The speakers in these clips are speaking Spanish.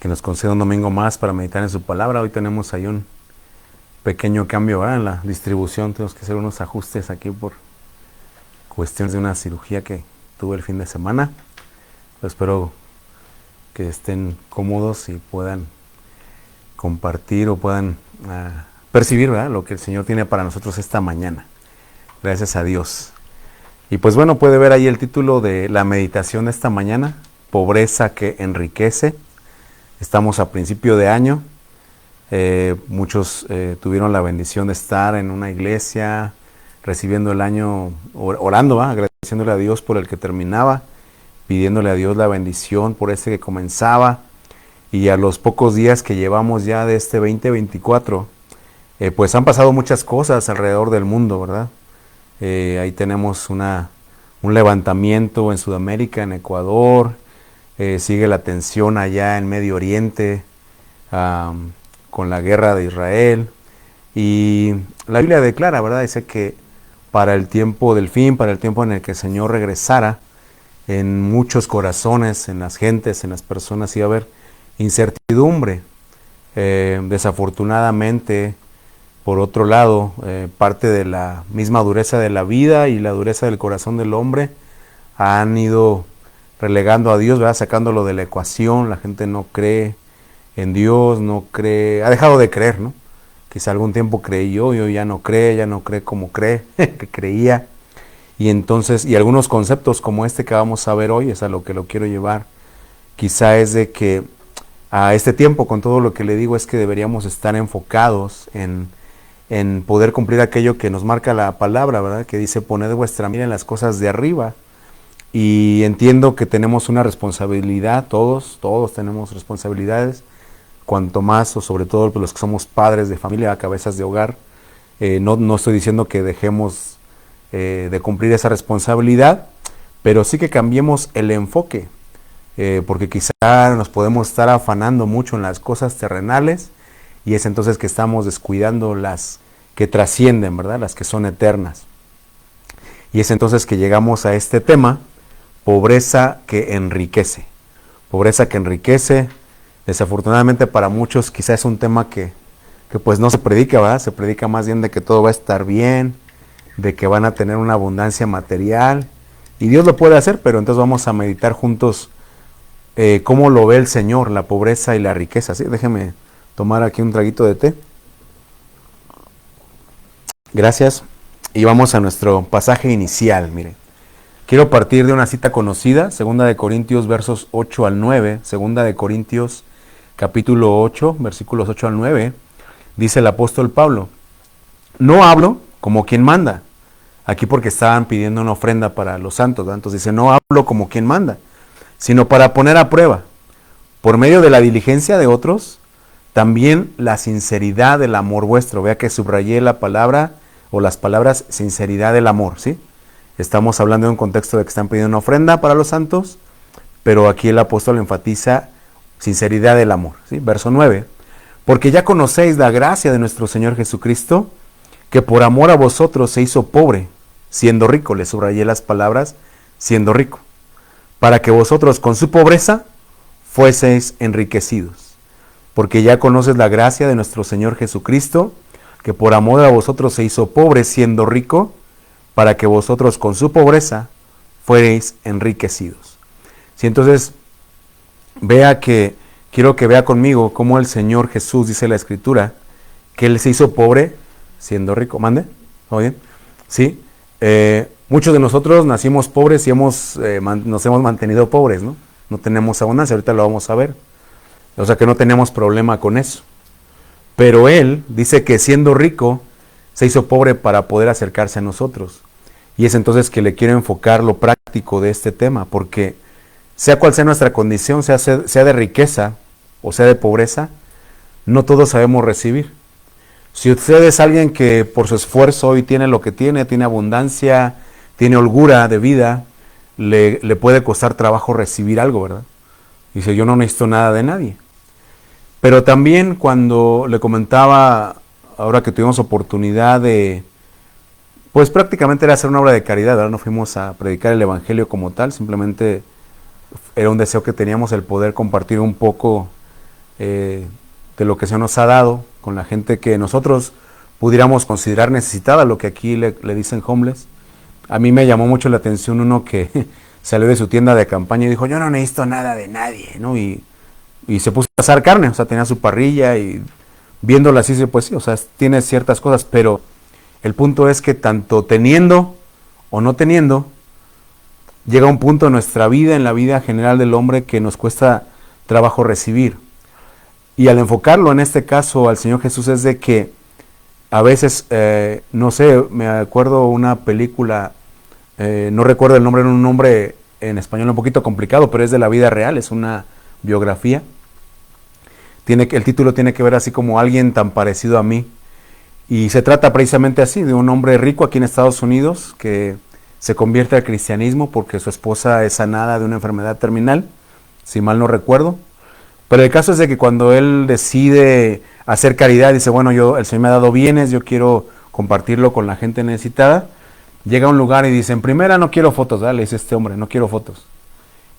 que nos conceda un domingo más para meditar en su palabra. Hoy tenemos ahí un pequeño cambio, ¿verdad?, en la distribución. Tenemos que hacer unos ajustes aquí por cuestiones de una cirugía que tuve el fin de semana. Espero que estén cómodos y puedan compartir o puedan percibir, ¿verdad?, lo que el Señor tiene para nosotros esta mañana. Gracias a Dios. Y pues bueno, puede ver ahí el título de la meditación de esta mañana: Pobreza que enriquece. Estamos a principio de año. Muchos tuvieron la bendición de estar en una iglesia recibiendo el año, orando, agradeciéndole a Dios por el que terminaba, pidiéndole a Dios la bendición por este que comenzaba. Y a los pocos días que llevamos ya de este 2024, pues han pasado muchas cosas alrededor del mundo, ¿verdad? Ahí tenemos un levantamiento en Sudamérica, en Ecuador. Sigue la tensión allá en Medio Oriente, con la guerra de Israel. Y la Biblia declara, ¿verdad? Dice que para el tiempo del fin, para el tiempo en el que el Señor regresara, en muchos corazones, en las gentes, en las personas, iba a haber incertidumbre. Desafortunadamente, por otro lado, parte de la misma dureza de la vida y la dureza del corazón del hombre han ido relegando a Dios, ¿verdad?, sacándolo de la ecuación. La gente no cree en Dios, no cree, ha dejado de creer, ¿no? Quizá algún tiempo creyó, ya no cree como cree, que creía. Y entonces, y algunos conceptos como este que vamos a ver hoy, es a lo que lo quiero llevar, quizá es de que a este tiempo, con todo lo que le digo, es que deberíamos estar enfocados en poder cumplir aquello que nos marca la palabra, ¿verdad?, que dice: poned vuestra mira en las cosas de arriba. Y entiendo que tenemos una responsabilidad, todos tenemos responsabilidades, cuanto más, o sobre todo los que somos padres de familia, cabezas de hogar. No estoy diciendo que dejemos de cumplir esa responsabilidad, pero sí que cambiemos el enfoque, porque quizá nos podemos estar afanando mucho en las cosas terrenales, y es entonces que estamos descuidando las que trascienden, ¿verdad?, las que son eternas. Y es entonces que llegamos a este tema: pobreza que enriquece. Pobreza que enriquece. Desafortunadamente para muchos quizás es un tema que pues no se predica, ¿verdad? Se predica más bien de que todo va a estar bien, de que van a tener una abundancia material, y Dios lo puede hacer, pero entonces vamos a meditar juntos cómo lo ve el Señor, la pobreza y la riqueza. ¿Sí? Déjeme tomar aquí un traguito de té. Gracias. Y vamos a nuestro pasaje inicial, mire. Quiero partir de una cita conocida, 2 de Corintios versos 8 al 9, 2 de Corintios capítulo 8, versículos 8 al 9, dice el apóstol Pablo: no hablo como quien manda. Aquí porque estaban pidiendo una ofrenda para los santos, ¿verdad? Entonces dice: no hablo como quien manda, sino para poner a prueba, por medio de la diligencia de otros, también la sinceridad del amor vuestro. Vea que subrayé la palabra, o las palabras sinceridad del amor, ¿sí? Estamos hablando de un contexto de que están pidiendo una ofrenda para los santos, pero aquí el apóstol enfatiza sinceridad del amor, ¿sí? Verso 9. Porque ya conocéis la gracia de nuestro Señor Jesucristo, que por amor a vosotros se hizo pobre, siendo rico. Le subrayé las palabras siendo rico, para que vosotros con su pobreza fueseis enriquecidos. Porque ya conoces la gracia de nuestro Señor Jesucristo, que por amor a vosotros se hizo pobre siendo rico, para que vosotros con su pobreza fuereis enriquecidos. Sí, entonces, quiero que vea conmigo cómo el Señor Jesús, dice la Escritura, que Él se hizo pobre siendo rico. ¿Mande? ¿Todo bien? Sí. Muchos de nosotros nacimos pobres y nos hemos mantenido pobres, ¿no? No tenemos abundancia, ahorita lo vamos a ver. O sea que no tenemos problema con eso. Pero Él dice que siendo rico se hizo pobre para poder acercarse a nosotros. Y es entonces que le quiero enfocar lo práctico de este tema, porque sea cual sea nuestra condición, sea de riqueza o sea de pobreza, no todos sabemos recibir. Si usted es alguien que por su esfuerzo hoy tiene lo que tiene abundancia, tiene holgura de vida, le puede costar trabajo recibir algo, ¿verdad? Dice: yo no necesito nada de nadie. Pero también cuando le comentaba, ahora que tuvimos oportunidad de, pues prácticamente era hacer una obra de caridad, ¿verdad? No fuimos a predicar el evangelio como tal, simplemente era un deseo que teníamos, el poder compartir un poco de lo que se nos ha dado, con la gente que nosotros pudiéramos considerar necesitada, lo que aquí le dicen homeless. A mí me llamó mucho la atención uno que salió de su tienda de campaña y dijo, yo no necesito nada de nadie, ¿no? Y se puso a asar carne, o sea, tenía su parrilla y viéndola así, pues sí, o sea, tiene ciertas cosas, pero el punto es que tanto teniendo o no teniendo, llega un punto en nuestra vida, en la vida general del hombre, que nos cuesta trabajo recibir. Y al enfocarlo en este caso al Señor Jesús es de que a veces, no sé, me acuerdo una película, no recuerdo el nombre, era un nombre en español un poquito complicado, pero es de la vida real, es una biografía. El título tiene que ver así como Alguien tan parecido a mí. Y se trata precisamente así, de un hombre rico aquí en Estados Unidos que se convierte al cristianismo porque su esposa es sanada de una enfermedad terminal, si mal no recuerdo. Pero el caso es de que cuando él decide hacer caridad, dice, bueno, el Señor me ha dado bienes, yo quiero compartirlo con la gente necesitada, llega a un lugar y dice, en primera no quiero fotos, ¿verdad? Le dice este hombre, no quiero fotos.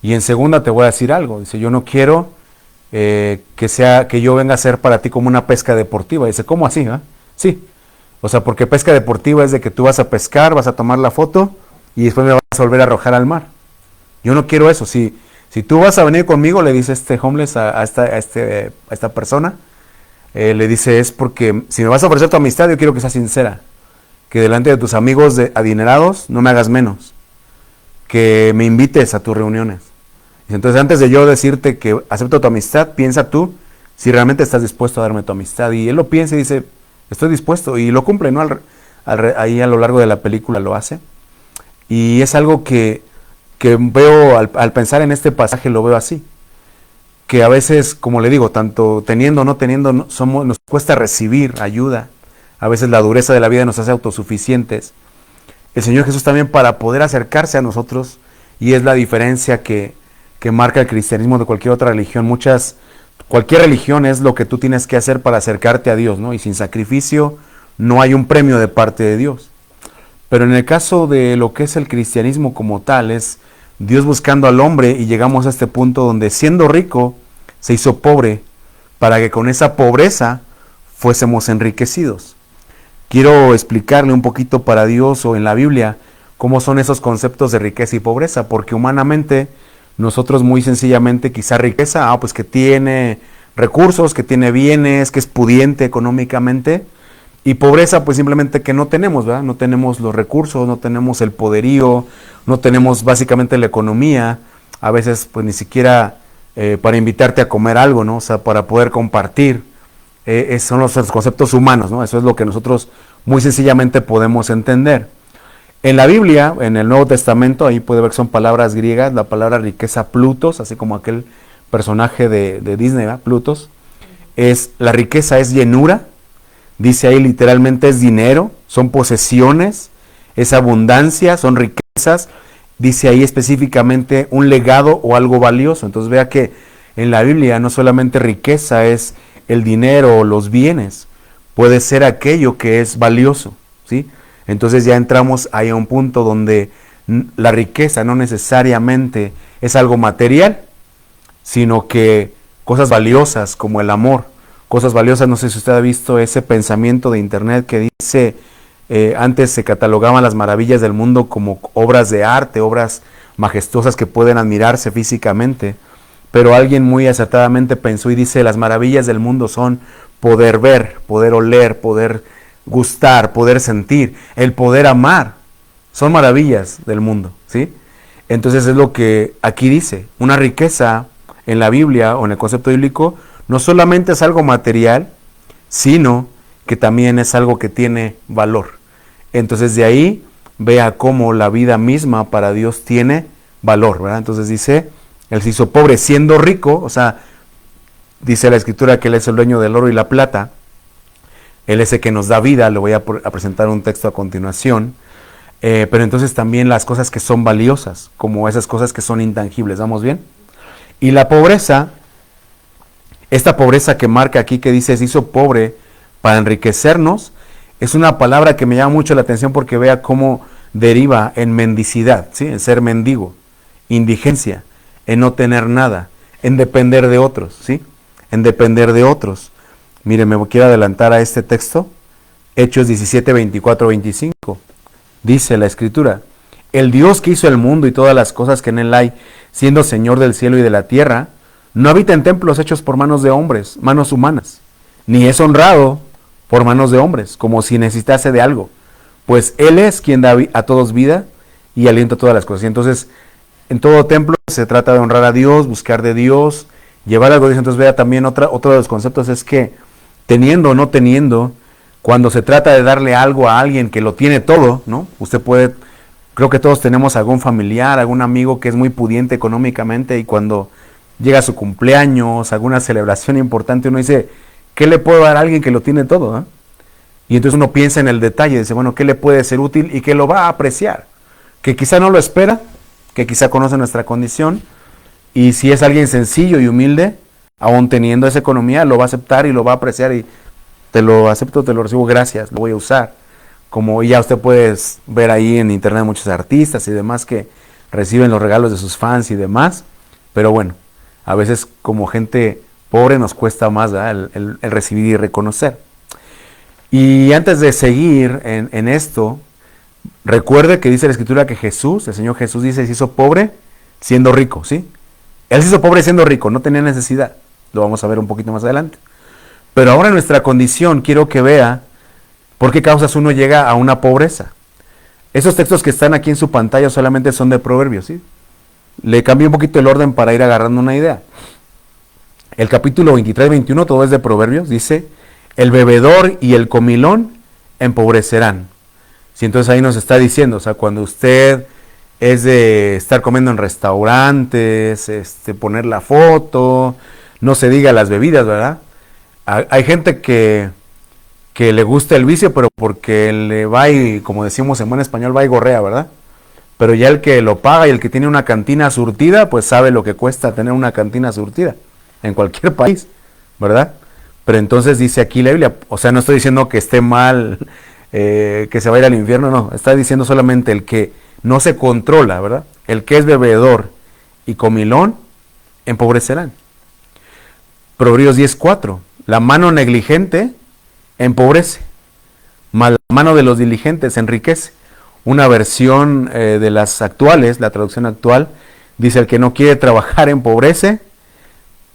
Y en segunda te voy a decir algo, dice, yo no quiero que yo venga a ser para ti como una pesca deportiva. Dice, ¿cómo así? Sí, o sea, porque pesca deportiva es de que tú vas a pescar, vas a tomar la foto y después me vas a volver a arrojar al mar. Yo no quiero eso. Si tú vas a venir conmigo, le dice este homeless a esta persona, le dice, es porque si me vas a ofrecer tu amistad, yo quiero que seas sincera, que delante de tus amigos adinerados no me hagas menos, que me invites a tus reuniones. Entonces, antes de yo decirte que acepto tu amistad, piensa tú si realmente estás dispuesto a darme tu amistad. Y él lo piensa y dice, estoy dispuesto, y lo cumple, ¿no? Ahí a lo largo de la película lo hace. Y es algo que veo, al pensar en este pasaje, lo veo así. Que a veces, como le digo, tanto teniendo o no teniendo, nos cuesta recibir ayuda. A veces la dureza de la vida nos hace autosuficientes. El Señor Jesús también, para poder acercarse a nosotros, y es la diferencia que marca el cristianismo de cualquier otra religión. Cualquier religión es lo que tú tienes que hacer para acercarte a Dios, ¿no? Y sin sacrificio no hay un premio de parte de Dios. Pero en el caso de lo que es el cristianismo como tal, es Dios buscando al hombre, y llegamos a este punto donde, siendo rico, se hizo pobre para que con esa pobreza fuésemos enriquecidos. Quiero explicarle un poquito para Dios o en la Biblia cómo son esos conceptos de riqueza y pobreza, porque humanamente nosotros muy sencillamente, quizá riqueza, pues que tiene recursos, que tiene bienes, que es pudiente económicamente, y pobreza pues simplemente que no tenemos, ¿verdad? No tenemos los recursos, no tenemos el poderío, no tenemos básicamente la economía, a veces pues ni siquiera para invitarte a comer algo, ¿no? O sea, para poder compartir, son los conceptos humanos, ¿no? Eso es lo que nosotros muy sencillamente podemos entender. En la Biblia, en el Nuevo Testamento, ahí puede ver que son palabras griegas, la palabra riqueza, Plutos, así como aquel personaje de Disney, ¿verdad? Plutos, la riqueza es llenura, dice ahí literalmente es dinero, son posesiones, es abundancia, son riquezas, dice ahí específicamente un legado o algo valioso. Entonces vea que en la Biblia no solamente riqueza es el dinero o los bienes, puede ser aquello que es valioso, ¿sí? Entonces ya entramos ahí a un punto donde la riqueza no necesariamente es algo material, sino que cosas valiosas como el amor, cosas valiosas, no sé si usted ha visto ese pensamiento de internet que dice, antes se catalogaban las maravillas del mundo como obras de arte, obras majestuosas que pueden admirarse físicamente, pero alguien muy acertadamente pensó y dice, las maravillas del mundo son poder ver, poder oler, poder gustar, poder sentir, el poder amar, son maravillas del mundo, ¿sí? Entonces es lo que aquí dice, una riqueza en la Biblia o en el concepto bíblico no solamente es algo material, sino que también es algo que tiene valor. Entonces de ahí vea cómo la vida misma para Dios tiene valor, ¿verdad? Entonces dice, Él se hizo pobre siendo rico, o sea, dice la Escritura que Él es el dueño del oro y la plata, Él es el que nos da vida, le voy a presentar un texto a continuación, pero entonces también las cosas que son valiosas, como esas cosas que son intangibles, ¿vamos bien? Y la pobreza, esta pobreza que marca aquí que dice se hizo pobre para enriquecernos, es una palabra que me llama mucho la atención porque vea cómo deriva en mendicidad, ¿sí? En ser mendigo, indigencia, en no tener nada, en depender de otros, ¿sí? en depender de otros. Mire, me quiero adelantar a este texto. Hechos 17, 24, 25. Dice la Escritura: el Dios que hizo el mundo y todas las cosas que en él hay, siendo Señor del cielo y de la tierra, no habita en templos hechos por manos de hombres, manos humanas, ni es honrado por manos de hombres, como si necesitase de algo, pues Él es quien da a todos vida y alienta todas las cosas. Y entonces, en todo templo se trata de honrar a Dios, buscar de Dios, llevar algo de Dios. Entonces, vea también otro de los conceptos es que, teniendo o no teniendo, cuando se trata de darle algo a alguien que lo tiene todo, ¿no? Usted puede, creo que todos tenemos algún familiar, algún amigo que es muy pudiente económicamente, y cuando llega su cumpleaños, alguna celebración importante, uno dice, ¿qué le puedo dar a alguien que lo tiene todo? ¿Eh? Y entonces uno piensa en el detalle, dice, bueno, ¿qué le puede ser útil? Y que lo va a apreciar, que quizá no lo espera, que quizá conoce nuestra condición, y si es alguien sencillo y humilde, aún teniendo esa economía, lo va a aceptar y lo va a apreciar, y te lo acepto, te lo recibo, gracias, lo voy a usar. Como ya usted puede ver ahí en internet muchos artistas y demás que reciben los regalos de sus fans y demás, pero bueno, a veces como gente pobre nos cuesta más el recibir y reconocer. Y antes de seguir en esto, recuerde que dice la Escritura que Jesús, el Señor Jesús dice, se hizo pobre siendo rico, ¿sí? Él se hizo pobre siendo rico, no tenía necesidad. Lo vamos a ver un poquito más adelante. Pero ahora en nuestra condición quiero que vea por qué causas uno llega a una pobreza. Esos textos que están aquí en su pantalla solamente son de Proverbios, ¿sí? Le cambié un poquito el orden para ir agarrando una idea. El capítulo 23-21, todo es de Proverbios, dice, el bebedor y el comilón empobrecerán. Sí, entonces ahí nos está diciendo, o sea, cuando usted es de estar comiendo en restaurantes, poner la foto, no se diga las bebidas, ¿verdad? Hay gente que le gusta el vicio, pero porque le va y, como decimos en buen español, va y gorrea, ¿verdad? Pero ya el que lo paga y el que tiene una cantina surtida, pues sabe lo que cuesta tener una cantina surtida en cualquier país, ¿verdad? Pero entonces dice aquí la Biblia, o sea, no estoy diciendo que esté mal, que se va a ir al infierno, no, está diciendo solamente el que no se controla, ¿verdad? El que es bebedor y comilón, empobrecerán. Proverbios 10:4, la mano negligente empobrece, mas la mano de los diligentes enriquece. Una versión de las actuales, la traducción actual, dice el que no quiere trabajar empobrece,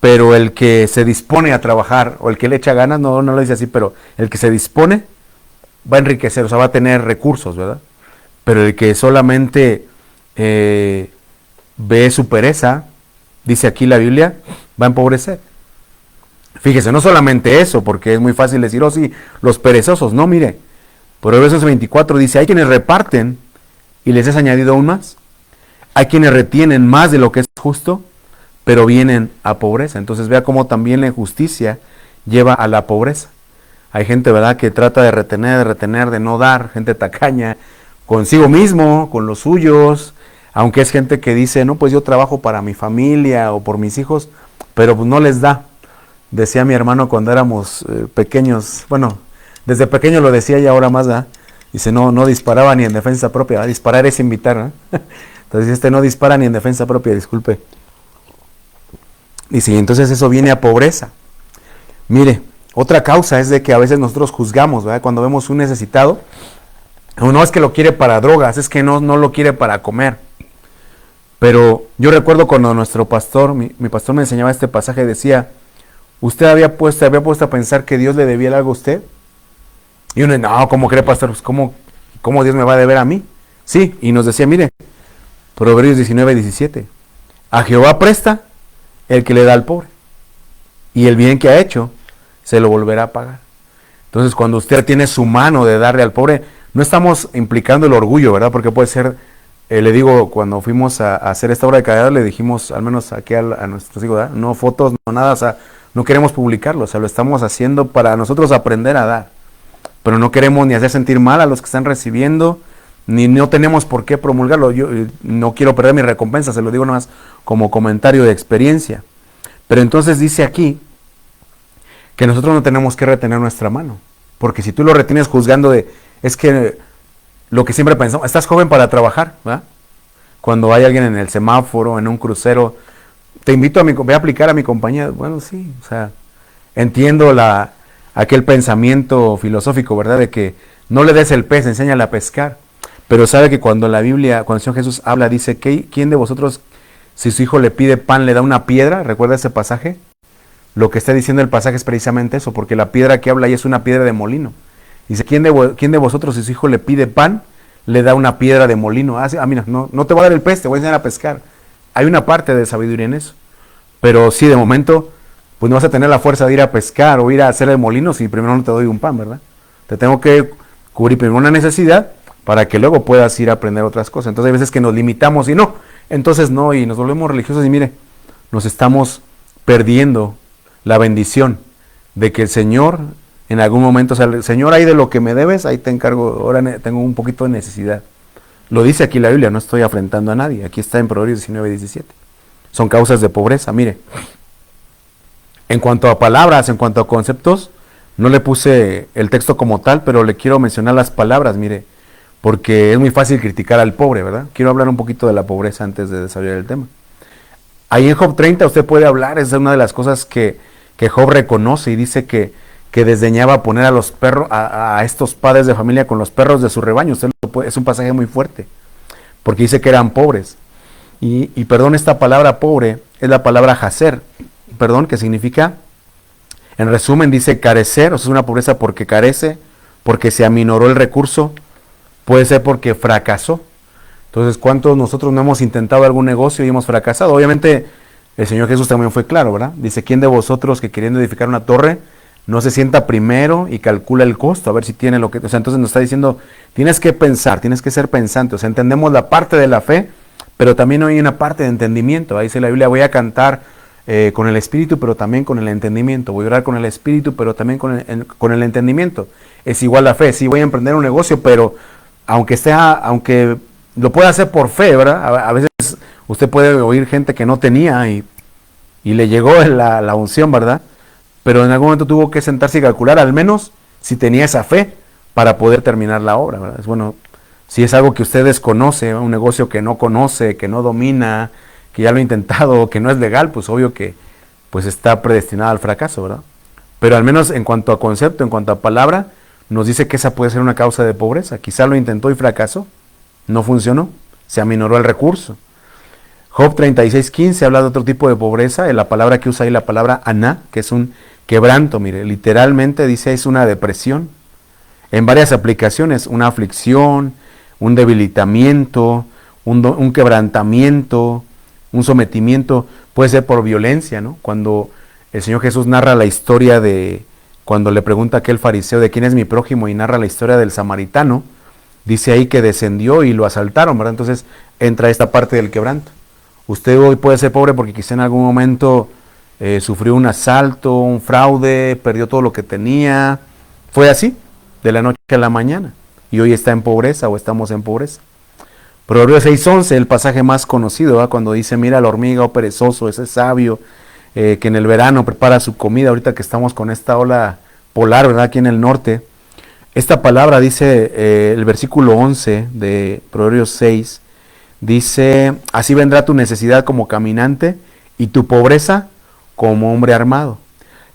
pero el que se dispone a trabajar, o el que le echa ganas, no lo dice así, pero el que se dispone va a enriquecer, o sea, va a tener recursos, ¿verdad? Pero el que solamente ve su pereza, dice aquí la Biblia, va a empobrecer. Fíjese, no solamente eso, porque es muy fácil decir, oh sí, los perezosos, no, mire, Proverbios 24 dice, hay quienes reparten y les es añadido aún más, hay quienes retienen más de lo que es justo, pero vienen a pobreza. Entonces vea cómo también la injusticia lleva a la pobreza. Hay gente, ¿verdad?, que trata de retener, de no dar, gente tacaña, consigo mismo, con los suyos, aunque es gente que dice, no, pues yo trabajo para mi familia o por mis hijos, pero pues no les da. Decía mi hermano cuando éramos pequeños, bueno, desde pequeño lo decía y ahora más, ¿verdad? Dice, no disparaba ni en defensa propia, ¿verdad? Disparar es invitar, ¿verdad? Entonces no dispara ni en defensa propia, disculpe. Dice, y entonces eso viene a pobreza. Mire, otra causa es de que a veces nosotros juzgamos, ¿verdad? Cuando vemos un necesitado, no es que lo quiere para drogas, es que no lo quiere para comer. Pero yo recuerdo cuando nuestro pastor, mi pastor me enseñaba este pasaje, decía, ¿usted había puesto a pensar que Dios le debía algo a usted? Y uno, no, ¿cómo cree, pastor? Pues, ¿cómo Dios me va a deber a mí? Sí, y nos decía, mire, Proverbios 19:17, a Jehová presta el que le da al pobre, y el bien que ha hecho se lo volverá a pagar. Entonces, cuando usted tiene su mano de darle al pobre, no estamos implicando el orgullo, ¿verdad? Porque puede ser, le digo, cuando fuimos a hacer esta obra de caridad, le dijimos, al menos aquí a nuestros hijos, ¿verdad? No fotos, no nada, o sea, no queremos publicarlo, o sea, lo estamos haciendo para nosotros aprender a dar. Pero no queremos ni hacer sentir mal a los que están recibiendo, ni no tenemos por qué promulgarlo. Yo no quiero perder mi recompensa, se lo digo nomás como comentario de experiencia. Pero entonces dice aquí que nosotros no tenemos que retener nuestra mano, porque si tú lo retienes juzgando es que lo que siempre pensamos, estás joven para trabajar, ¿verdad? Cuando hay alguien en el semáforo, en un crucero, te invito voy a aplicar a mi compañía, bueno, sí, o sea, Entiendo aquel pensamiento filosófico, ¿verdad? De que no le des el pez, enséñale a pescar. Pero sabe que cuando la Biblia, cuando el Señor Jesús habla, dice, ¿quién de vosotros, si su hijo le pide pan, le da una piedra? ¿Recuerda ese pasaje? Lo que está diciendo el pasaje es precisamente eso, porque la piedra que habla ahí es una piedra de molino. Dice, ¿quién de vosotros, si su hijo le pide pan, le da una piedra de molino? Mira, no te voy a dar el pez, te voy a enseñar a pescar. Hay una parte de sabiduría en eso. Pero sí, de momento, pues no vas a tener la fuerza de ir a pescar o ir a hacer el molino si primero no te doy un pan, ¿verdad? Te tengo que cubrir primero una necesidad para que luego puedas ir a aprender otras cosas. Entonces hay veces que nos limitamos y no, entonces no, y nos volvemos religiosos y mire, nos estamos perdiendo la bendición de que el Señor en algún momento, o sea, el Señor, ahí de lo que me debes, ahí te encargo, ahora tengo un poquito de necesidad. Lo dice aquí la Biblia, no estoy afrentando a nadie, aquí está en Proverbios 19:17. Son causas de pobreza, mire. En cuanto a palabras, en cuanto a conceptos, no le puse el texto como tal, pero le quiero mencionar las palabras, mire, porque es muy fácil criticar al pobre, ¿verdad? Quiero hablar un poquito de la pobreza antes de desarrollar el tema. Ahí en Job 30 usted puede hablar, es una de las cosas que Job reconoce y dice que desdeñaba poner a los perros, a estos padres de familia con los perros de su rebaño. Es un pasaje muy fuerte, porque dice que eran pobres. Y perdón, esta palabra pobre es la palabra jaser, perdón, que significa, en resumen, dice carecer, o sea, es una pobreza porque carece, porque se aminoró el recurso, puede ser porque fracasó. Entonces, ¿cuántos nosotros no hemos intentado algún negocio y hemos fracasado? Obviamente, el Señor Jesús también fue claro, ¿verdad? Dice, ¿quién de vosotros que queriendo edificar una torre no se sienta primero y calcula el costo, a ver si tiene lo que... O sea, entonces nos está diciendo, tienes que pensar, tienes que ser pensante. O sea, entendemos la parte de la fe, pero también hay una parte de entendimiento. Ahí dice la Biblia, voy a cantar con el espíritu, pero también con el entendimiento. Voy a orar con el espíritu, pero también con el entendimiento. Es igual la fe. Sí, voy a emprender un negocio, pero aunque lo pueda hacer por fe, ¿verdad? A veces usted puede oír gente que no tenía y le llegó la unción, ¿verdad? Pero en algún momento tuvo que sentarse y calcular, al menos si tenía esa fe para poder terminar la obra, ¿verdad? Es bueno, si es algo que usted desconoce, un negocio que no conoce, que no domina, que ya lo ha intentado, que no es legal, pues obvio que pues está predestinado al fracaso, ¿verdad? Pero al menos en cuanto a concepto, en cuanto a palabra, nos dice que esa puede ser una causa de pobreza. Quizá lo intentó y fracasó, no funcionó, se aminoró el recurso. Job 36:15 habla de otro tipo de pobreza, la palabra que usa ahí, la palabra aná, que es un quebranto, mire, literalmente dice es una depresión. En varias aplicaciones, una aflicción, un debilitamiento, un quebrantamiento, un sometimiento, puede ser por violencia, ¿no? Cuando el Señor Jesús narra la historia de, cuando le pregunta a aquel fariseo de quién es mi prójimo y narra la historia del samaritano, dice ahí que descendió y lo asaltaron, ¿verdad? Entonces entra esta parte del quebranto. Usted hoy puede ser pobre porque quizá en algún momento sufrió un asalto, un fraude, perdió todo lo que tenía. Fue así, de la noche a la mañana. Y hoy está en pobreza o estamos en pobreza. Proverbios 6:11, el pasaje más conocido, ¿verdad? Cuando dice, mira la hormiga, oh perezoso, ese sabio, que en el verano prepara su comida, ahorita que estamos con esta ola polar, ¿verdad? Aquí en el norte. Esta palabra dice, el versículo 11 de Proverbios 6, dice, así vendrá tu necesidad como caminante y tu pobreza como hombre armado.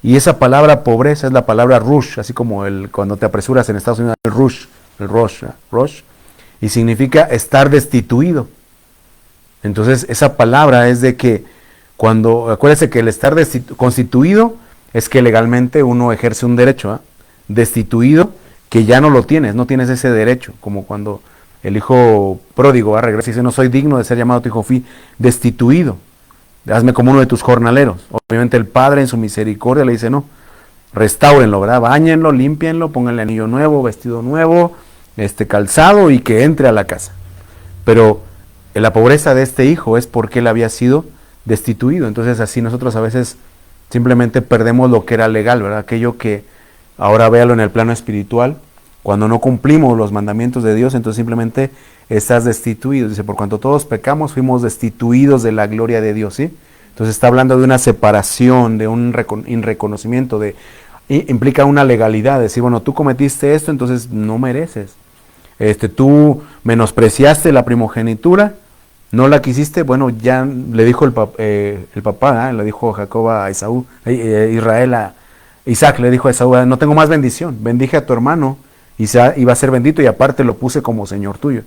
Y esa palabra pobreza es la palabra rush, así como cuando te apresuras en Estados Unidos, el rush, y significa estar destituido. Entonces esa palabra es de que acuérdese que el estar constituido es que legalmente uno ejerce un derecho, ¿eh? Destituido, que ya no lo tienes, no tienes ese derecho, como cuando el hijo pródigo regresa y dice, no soy digno de ser llamado tu hijo, fui destituido, hazme como uno de tus jornaleros. Obviamente el padre en su misericordia le dice, no, restáurenlo, ¿verdad? Báñenlo, límpienlo, pónganle anillo nuevo, vestido nuevo, calzado y que entre a la casa. Pero la pobreza de este hijo es porque él había sido destituido. Entonces así nosotros a veces simplemente perdemos lo que era legal, ¿verdad? Aquello que ahora véalo en el plano espiritual. Cuando no cumplimos los mandamientos de Dios, entonces simplemente estás destituido. Dice, por cuanto todos pecamos, fuimos destituidos de la gloria de Dios, ¿sí? Entonces está hablando de una separación, de un reconocimiento, implica una legalidad, decir, bueno, tú cometiste esto, entonces no mereces. Tú menospreciaste la primogenitura, no la quisiste, bueno, ya le dijo el papá, le dijo Jacob a Esaú, Israel Isaac le dijo a Esaú, no tengo más bendición, bendije a tu hermano y iba a ser bendito y aparte lo puse como señor tuyo.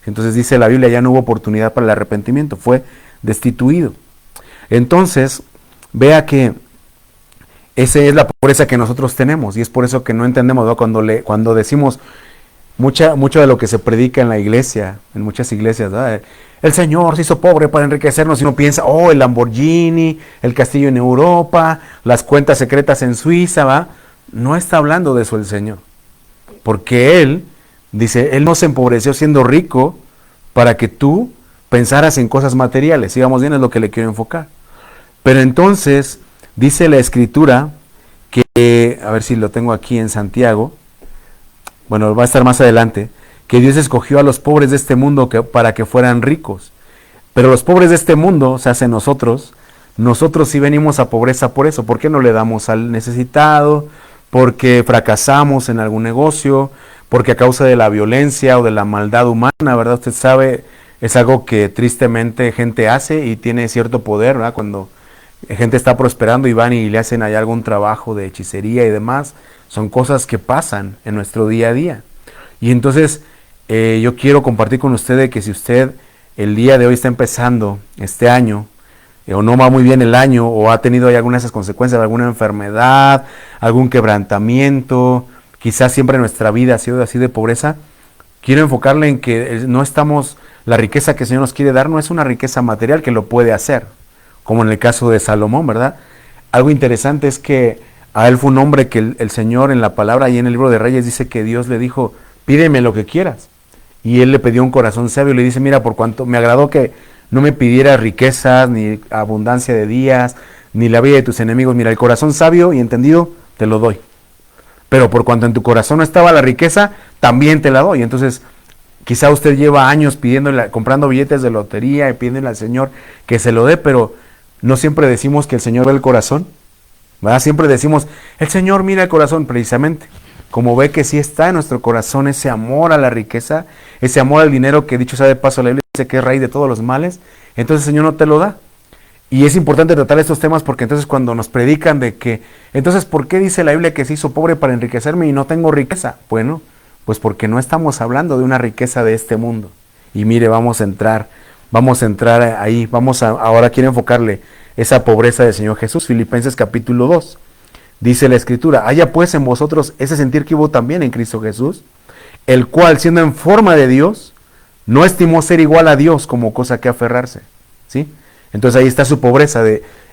Entonces dice la Biblia, ya no hubo oportunidad para el arrepentimiento, fue destituido. Entonces, vea que esa es la pobreza que nosotros tenemos y es por eso que no entendemos, ¿no? Cuando decimos mucho de lo que se predica en la iglesia, en muchas iglesias, ¿verdad? El Señor se hizo pobre para enriquecernos y uno piensa, oh, el Lamborghini, el castillo en Europa, las cuentas secretas en Suiza, ¿va? No está hablando de eso el Señor, porque Él, dice, Él no se empobreció siendo rico para que tú pensaras en cosas materiales, sigamos bien, es lo que le quiero enfocar. Pero entonces, dice la Escritura, que, a ver si lo tengo aquí en Santiago, bueno, va a estar más adelante, que Dios escogió a los pobres de este mundo para que fueran ricos. Pero los pobres de este mundo, o sea, nosotros sí venimos a pobreza por eso. ¿Por qué no le damos al necesitado? Porque fracasamos en algún negocio, porque a causa de la violencia o de la maldad humana, ¿verdad? Usted sabe, es algo que tristemente gente hace y tiene cierto poder, ¿verdad? Cuando gente está prosperando y van y le hacen allá algún trabajo de hechicería y demás, son cosas que pasan en nuestro día a día. Y entonces yo quiero compartir con ustedes que si usted el día de hoy está empezando este año, o no va muy bien el año, o ha tenido ahí algunas de esas consecuencias de alguna enfermedad, algún quebrantamiento, quizás siempre nuestra vida ha sido así de pobreza, quiero enfocarle en que no estamos, la riqueza que el Señor nos quiere dar no es una riqueza material que lo puede hacer, como en el caso de Salomón, ¿verdad? Algo interesante es que a él fue un hombre que el Señor en la palabra y en el libro de Reyes dice que Dios le dijo, pídeme lo que quieras. Y él le pidió un corazón sabio y le dice, mira, por cuanto me agradó que no me pidieras riquezas, ni abundancia de días, ni la vida de tus enemigos. Mira, el corazón sabio y entendido te lo doy. Pero por cuanto en tu corazón no estaba la riqueza, también te la doy. Entonces, quizá usted lleva años comprando billetes de lotería y pidiéndole al Señor que se lo dé, pero no siempre decimos que el Señor ve el corazón, ¿verdad? Siempre decimos, el Señor mira el corazón, precisamente. Como ve que sí está en nuestro corazón ese amor a la riqueza, ese amor al dinero que dicho sea de paso la Biblia dice que es raíz de todos los males, entonces el Señor no te lo da. Y es importante tratar estos temas porque entonces cuando nos predican de que, entonces ¿por qué dice la Biblia que se hizo pobre para enriquecerme y no tengo riqueza? Bueno, pues porque no estamos hablando de una riqueza de este mundo. Y mire, vamos a entrar ahí, ahora quiero enfocarle esa pobreza del Señor Jesús, Filipenses capítulo 2. Dice la Escritura, haya pues en vosotros ese sentir que hubo también en Cristo Jesús, el cual siendo en forma de Dios, no estimó ser igual a Dios como cosa que aferrarse, ¿sí? Entonces ahí está su pobreza,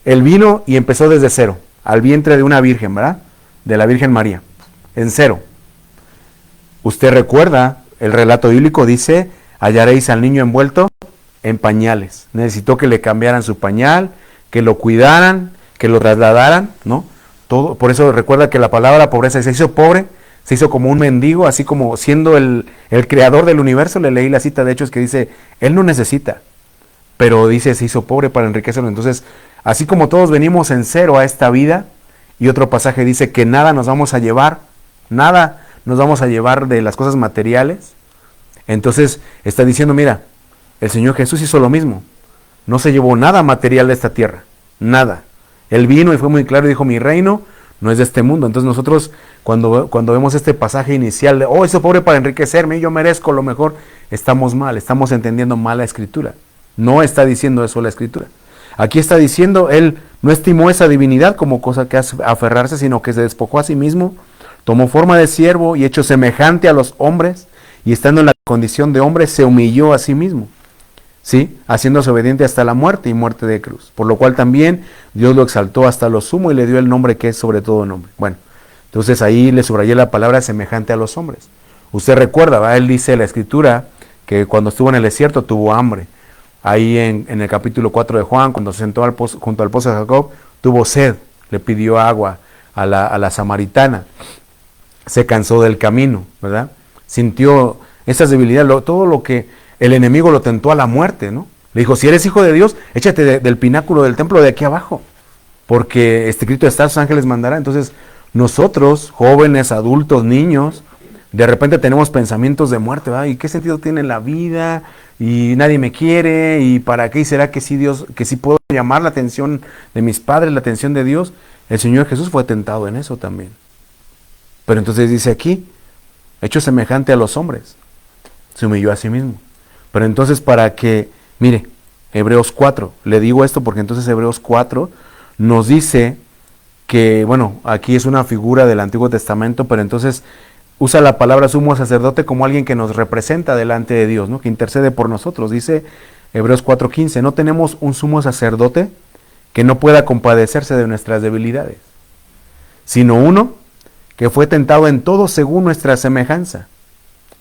él vino y empezó desde cero, al vientre de una virgen, ¿verdad? De la Virgen María, en cero. Usted recuerda, el relato bíblico dice, hallaréis al niño envuelto en pañales. Necesitó que le cambiaran su pañal, que lo cuidaran, que lo trasladaran, ¿no? Todo, por eso recuerda que la palabra pobreza se hizo pobre, se hizo como un mendigo, así como siendo el creador del universo. Le leí la cita de Hechos que dice, él no necesita, pero dice se hizo pobre para enriquecerlo. Entonces, así como todos venimos en cero a esta vida, y otro pasaje dice que nada nos vamos a llevar de las cosas materiales, entonces está diciendo, mira, el Señor Jesús hizo lo mismo, no se llevó nada material de esta tierra, nada. Él vino y fue muy claro y dijo, mi reino no es de este mundo. Entonces nosotros cuando vemos este pasaje inicial de, hizo pobre para enriquecerme y yo merezco lo mejor, estamos mal, estamos entendiendo mal la Escritura. No está diciendo eso la Escritura. Aquí está diciendo, él no estimó esa divinidad como cosa que aferrarse, sino que se despojó a sí mismo, tomó forma de siervo y hecho semejante a los hombres, y estando en la condición de hombre, se humilló a sí mismo. ¿Sí? Haciéndose obediente hasta la muerte y muerte de cruz, por lo cual también Dios lo exaltó hasta lo sumo y le dio el nombre que es sobre todo nombre. Bueno, entonces ahí le subrayé la palabra semejante a los hombres. Usted recuerda, ¿va? Él dice en la Escritura que cuando estuvo en el desierto tuvo hambre. Ahí en el capítulo 4 de Juan, cuando se sentó junto al pozo de Jacob, tuvo sed, le pidió agua a la samaritana, se cansó del camino, ¿verdad? Sintió esas debilidades, todo lo que el enemigo lo tentó a la muerte, ¿no? Le dijo, si eres hijo de Dios, échate del pináculo del templo de aquí abajo, porque escrito está, sus ángeles mandará. Entonces, nosotros, jóvenes, adultos, niños, de repente tenemos pensamientos de muerte, ¿verdad? ¿Y qué sentido tiene la vida? Y nadie me quiere, ¿y para qué? ¿Y será que sí Dios, que sí puedo llamar la atención de mis padres, la atención de Dios? El Señor Jesús fue tentado en eso también. Pero entonces dice aquí, hecho semejante a los hombres, se humilló a sí mismo. Pero entonces para que, mire, Hebreos 4, le digo esto porque entonces Hebreos 4 nos dice que, bueno, aquí es una figura del Antiguo Testamento, pero entonces usa la palabra sumo sacerdote como alguien que nos representa delante de Dios, ¿no? Que intercede por nosotros. Dice Hebreos 4:15, no tenemos un sumo sacerdote que no pueda compadecerse de nuestras debilidades, sino uno que fue tentado en todo según nuestra semejanza,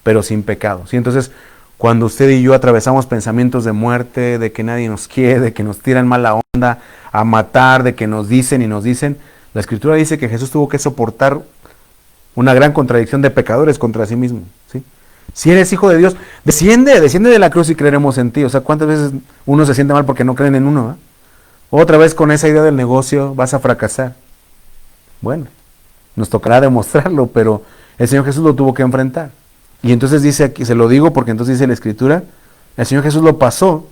pero sin pecado. ¿Sí? Entonces, cuando usted y yo atravesamos pensamientos de muerte, de que nadie nos quiere, de que nos tiran mala onda, a matar, de que nos dicen y nos dicen, la Escritura dice que Jesús tuvo que soportar una gran contradicción de pecadores contra sí mismo. ¿Sí? Si eres hijo de Dios, desciende de la cruz y creeremos en ti. O sea, ¿cuántas veces uno se siente mal porque no creen en uno? ¿Eh? Otra vez con esa idea del negocio vas a fracasar. Bueno, nos tocará demostrarlo, pero el Señor Jesús lo tuvo que enfrentar. Y entonces dice aquí, se lo digo porque entonces dice la Escritura, el Señor Jesús lo pasó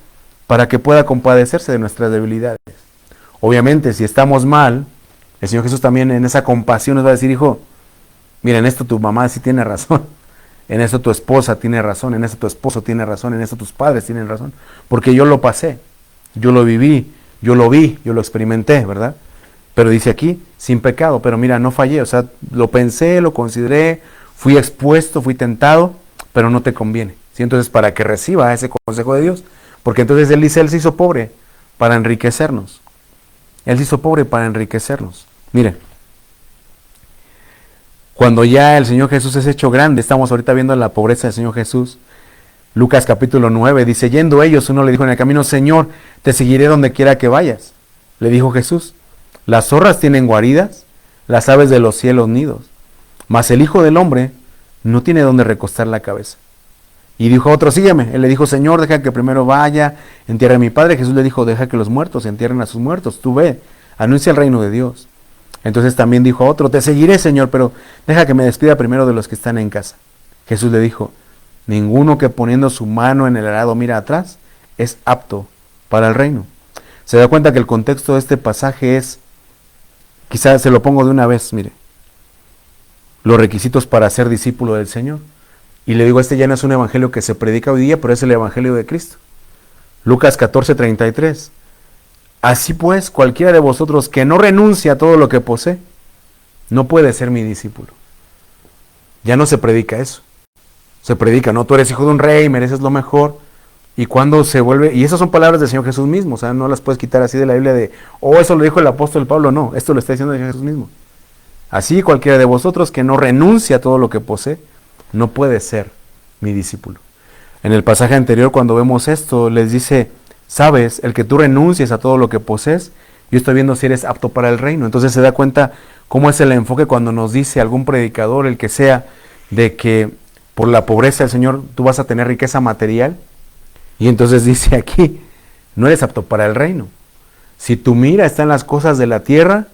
para que pueda compadecerse de nuestras debilidades. Obviamente, si estamos mal, el Señor Jesús también en esa compasión nos va a decir, hijo, mira, en esto tu mamá sí tiene razón, en esto tu esposa tiene razón, en esto tu esposo tiene razón, en esto tus padres tienen razón, porque yo lo pasé, yo lo viví, yo lo vi, yo lo experimenté, ¿verdad? Pero dice aquí, sin pecado, pero mira, no fallé, o sea, lo pensé, lo consideré, fui expuesto, fui tentado, pero no te conviene. ¿Sí? Entonces, para que reciba ese consejo de Dios, porque entonces Él dice, Él se hizo pobre para enriquecernos. Él se hizo pobre para enriquecernos. Mire, cuando ya el Señor Jesús es hecho grande, estamos ahorita viendo la pobreza del Señor Jesús. Lucas capítulo 9 dice, yendo ellos, uno le dijo en el camino, Señor, te seguiré donde quiera que vayas. Le dijo Jesús, las zorras tienen guaridas, las aves de los cielos nidos, mas el Hijo del Hombre no tiene donde recostar la cabeza. Y dijo otro, sígueme. Él le dijo, Señor, deja que primero vaya, entierre a mi padre. Jesús le dijo, deja que los muertos entierren a sus muertos. Tú ve, anuncia el reino de Dios. Entonces también dijo a otro, te seguiré, Señor, pero deja que me despida primero de los que están en casa. Jesús le dijo, ninguno que poniendo su mano en el arado mira atrás es apto para el reino. Se da cuenta que el contexto de este pasaje es, quizás se lo pongo de una vez, mire, los requisitos para ser discípulo del Señor. Y le digo, este ya no es un evangelio que se predica hoy día, pero es el evangelio de Cristo. Lucas 14:33. Así pues, cualquiera de vosotros que no renuncia a todo lo que posee, no puede ser mi discípulo. Ya no se predica eso. Se predica, no, tú eres hijo de un rey, mereces lo mejor. Y cuando se vuelve, y esas son palabras del Señor Jesús mismo, o sea, no las puedes quitar así de la Biblia de, oh, eso lo dijo el apóstol Pablo, no, esto lo está diciendo el Señor Jesús mismo. Así cualquiera de vosotros que no renuncia a todo lo que posee, no puede ser mi discípulo. En el pasaje anterior, cuando vemos esto, les dice, sabes, el que tú renuncies a todo lo que posees, yo estoy viendo si eres apto para el reino. Entonces se da cuenta cómo es el enfoque cuando nos dice algún predicador, el que sea, de que por la pobreza del Señor tú vas a tener riqueza material. Y entonces dice aquí, no eres apto para el reino. Si tu mira está en las cosas de la tierra,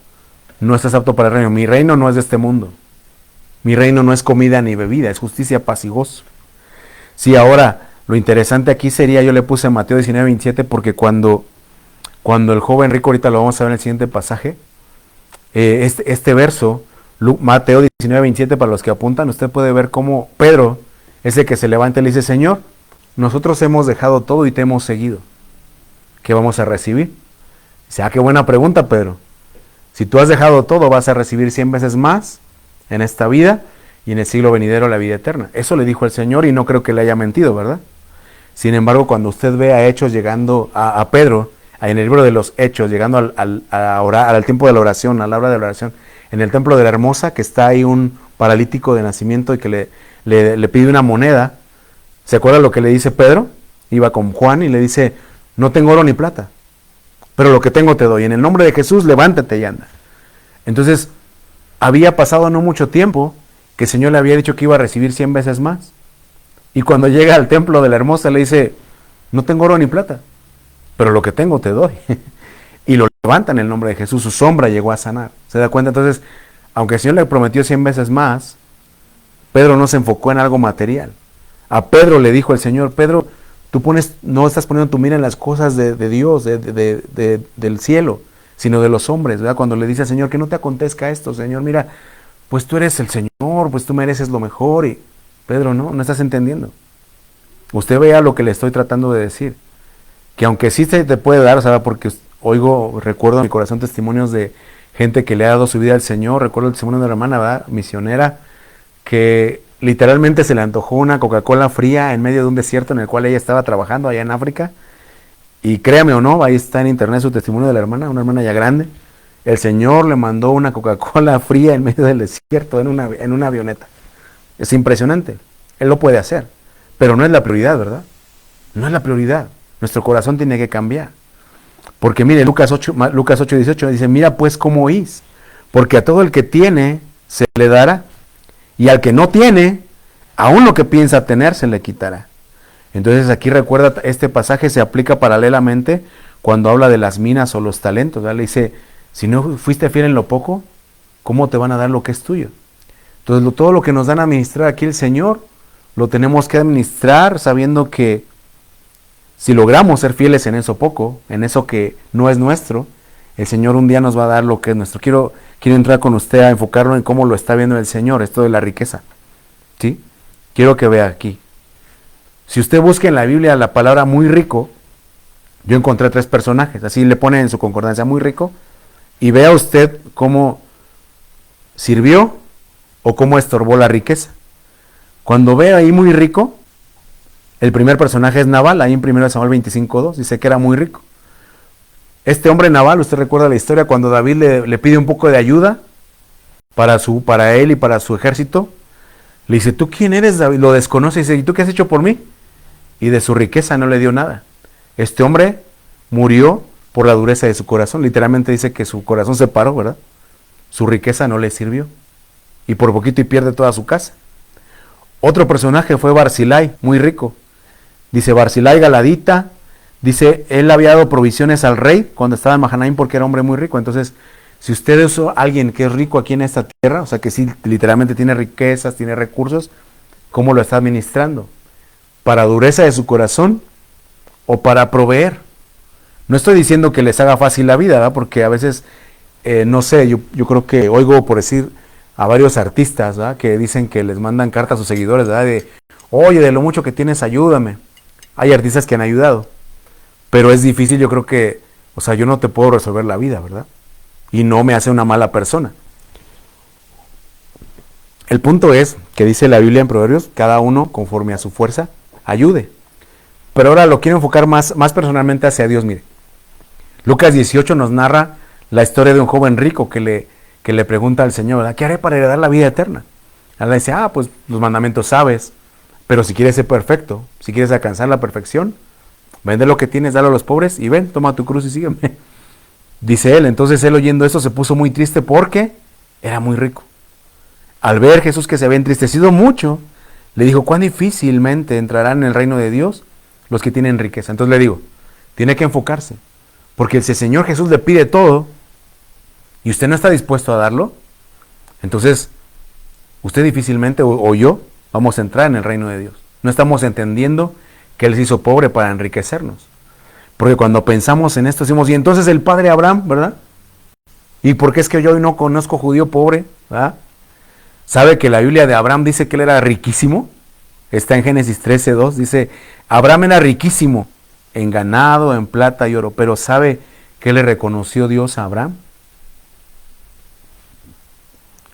no estás apto para el reino. Mi reino no es de este mundo. Mi reino no es comida ni bebida, es justicia, paz y gozo. Sí, ahora, lo interesante aquí sería, yo le puse Mateo 19:27, porque cuando el joven rico, ahorita lo vamos a ver en el siguiente pasaje, este verso, Mateo 19:27, para los que apuntan, usted puede ver cómo Pedro es el que se levanta y le dice, Señor, nosotros hemos dejado todo y te hemos seguido. ¿Qué vamos a recibir? Dice, qué buena pregunta, Pedro. Si tú has dejado todo, vas a recibir 100 veces más en esta vida y en el siglo venidero la vida eterna. Eso le dijo el Señor y no creo que le haya mentido, ¿verdad? Sin embargo, cuando usted ve a Hechos llegando a Pedro, en el libro de los Hechos, llegando al tiempo de la oración, a la hora de la oración, en el templo de la Hermosa, que está ahí un paralítico de nacimiento y que le pide una moneda, ¿se acuerda lo que le dice Pedro? Iba con Juan y le dice, no tengo oro ni plata, pero lo que tengo te doy. En el nombre de Jesús, levántate y anda. Entonces, había pasado no mucho tiempo que el Señor le había dicho que iba a recibir 100 veces más. Y cuando llega al templo de la Hermosa le dice, no tengo oro ni plata, pero lo que tengo te doy. Y lo levanta en el nombre de Jesús, su sombra llegó a sanar. ¿Se da cuenta? Entonces, aunque el Señor le prometió 100 veces más, Pedro no se enfocó en algo material. A Pedro le dijo el Señor, Pedro, tú no estás poniendo tu mira en las cosas de Dios, del cielo, sino de los hombres, ¿verdad? Cuando le dice al Señor que no te acontezca esto, Señor, mira, pues tú eres el Señor, pues tú mereces lo mejor. Y Pedro, no estás entendiendo. Usted vea lo que le estoy tratando de decir, que aunque sí se te puede dar, ¿sabe? Porque recuerdo en mi corazón testimonios de gente que le ha dado su vida al Señor. Recuerdo el testimonio de una hermana, ¿verdad?, misionera, que literalmente se le antojó una Coca-Cola fría en medio de un desierto en el cual ella estaba trabajando allá en África. Y créame o no, ahí está en internet su testimonio de la hermana, una hermana ya grande. El Señor le mandó una Coca-Cola fría en medio del desierto en una avioneta. Es impresionante. Él lo puede hacer, pero no es la prioridad, ¿verdad? No es la prioridad. Nuestro corazón tiene que cambiar. Porque mire, Lucas 8:18 dice, mira pues cómo oís, porque a todo el que tiene se le dará, y al que no tiene, aún lo que piensa tener se le quitará. Entonces aquí recuerda, este pasaje se aplica paralelamente cuando habla de las minas o los talentos, ¿verdad? Le dice, si no fuiste fiel en lo poco, ¿cómo te van a dar lo que es tuyo? Entonces todo lo que nos dan a administrar aquí el Señor, lo tenemos que administrar sabiendo que si logramos ser fieles en eso poco, en eso que no es nuestro, el Señor un día nos va a dar lo que es nuestro. Quiero entrar con usted a enfocarlo en cómo lo está viendo el Señor, esto de la riqueza. ¿Sí? Quiero que vea aquí. Si usted busca en la Biblia la palabra muy rico, yo encontré 3 personajes, así le pone en su concordancia muy rico, y vea usted cómo sirvió o cómo estorbó la riqueza. Cuando ve ahí muy rico, el primer personaje es Nabal, ahí en 1 Samuel 25:2, dice que era muy rico. Este hombre Nabal, usted recuerda la historia cuando David le pide un poco de ayuda para él y para su ejército. Le dice, ¿tú quién eres, David? Lo desconoce y dice, ¿y tú qué has hecho por mí? Y de su riqueza no le dio nada. Este hombre murió por la dureza de su corazón. Literalmente dice que su corazón se paró, ¿verdad? Su riqueza no le sirvió. Y por poquito y pierde toda su casa. Otro personaje fue Barzillai, muy rico. Dice Barzillai Galadita, dice, él había dado provisiones al rey cuando estaba en Mahanaim porque era hombre muy rico. Entonces, si usted es alguien que es rico aquí en esta tierra, o sea que sí, literalmente tiene riquezas, tiene recursos, ¿cómo lo está administrando? ¿Para dureza de su corazón o para proveer? No estoy diciendo que les haga fácil la vida, ¿verdad? Porque a veces, no sé, yo creo que oigo por decir a varios artistas, ¿verdad?, que dicen que les mandan cartas a sus seguidores, ¿verdad?, de, oye, de lo mucho que tienes, ayúdame. Hay artistas que han ayudado, pero es difícil, yo creo que, o sea, yo no te puedo resolver la vida, ¿verdad? Y no me hace una mala persona. El punto es que dice la Biblia en Proverbios, cada uno conforme a su fuerza ayude. Pero ahora lo quiero enfocar más personalmente hacia Dios. Mire, Lucas 18 nos narra la historia de un joven rico que le pregunta al Señor, ¿verdad?, ¿qué haré para heredar la vida eterna? Él le dice, pues los mandamientos sabes, pero si quieres ser perfecto, si quieres alcanzar la perfección, vende lo que tienes, dale a los pobres y ven, toma tu cruz y sígueme. Dice él, entonces él oyendo eso se puso muy triste porque era muy rico. Al ver Jesús que se había entristecido mucho, le dijo, cuán difícilmente entrarán en el reino de Dios los que tienen riqueza. Entonces le digo, tiene que enfocarse, porque si el Señor Jesús le pide todo y usted no está dispuesto a darlo, entonces usted difícilmente o yo vamos a entrar en el reino de Dios. No estamos entendiendo que Él se hizo pobre para enriquecernos. Porque cuando pensamos en esto decimos, y entonces el padre Abraham, ¿verdad? ¿Y por qué es que yo hoy no conozco judío pobre? ¿Verdad? ¿Sabe que la Biblia de Abraham dice que él era riquísimo? Está en Génesis 13:2, dice, Abraham era riquísimo en ganado, en plata y oro, pero ¿sabe qué le reconoció Dios a Abraham?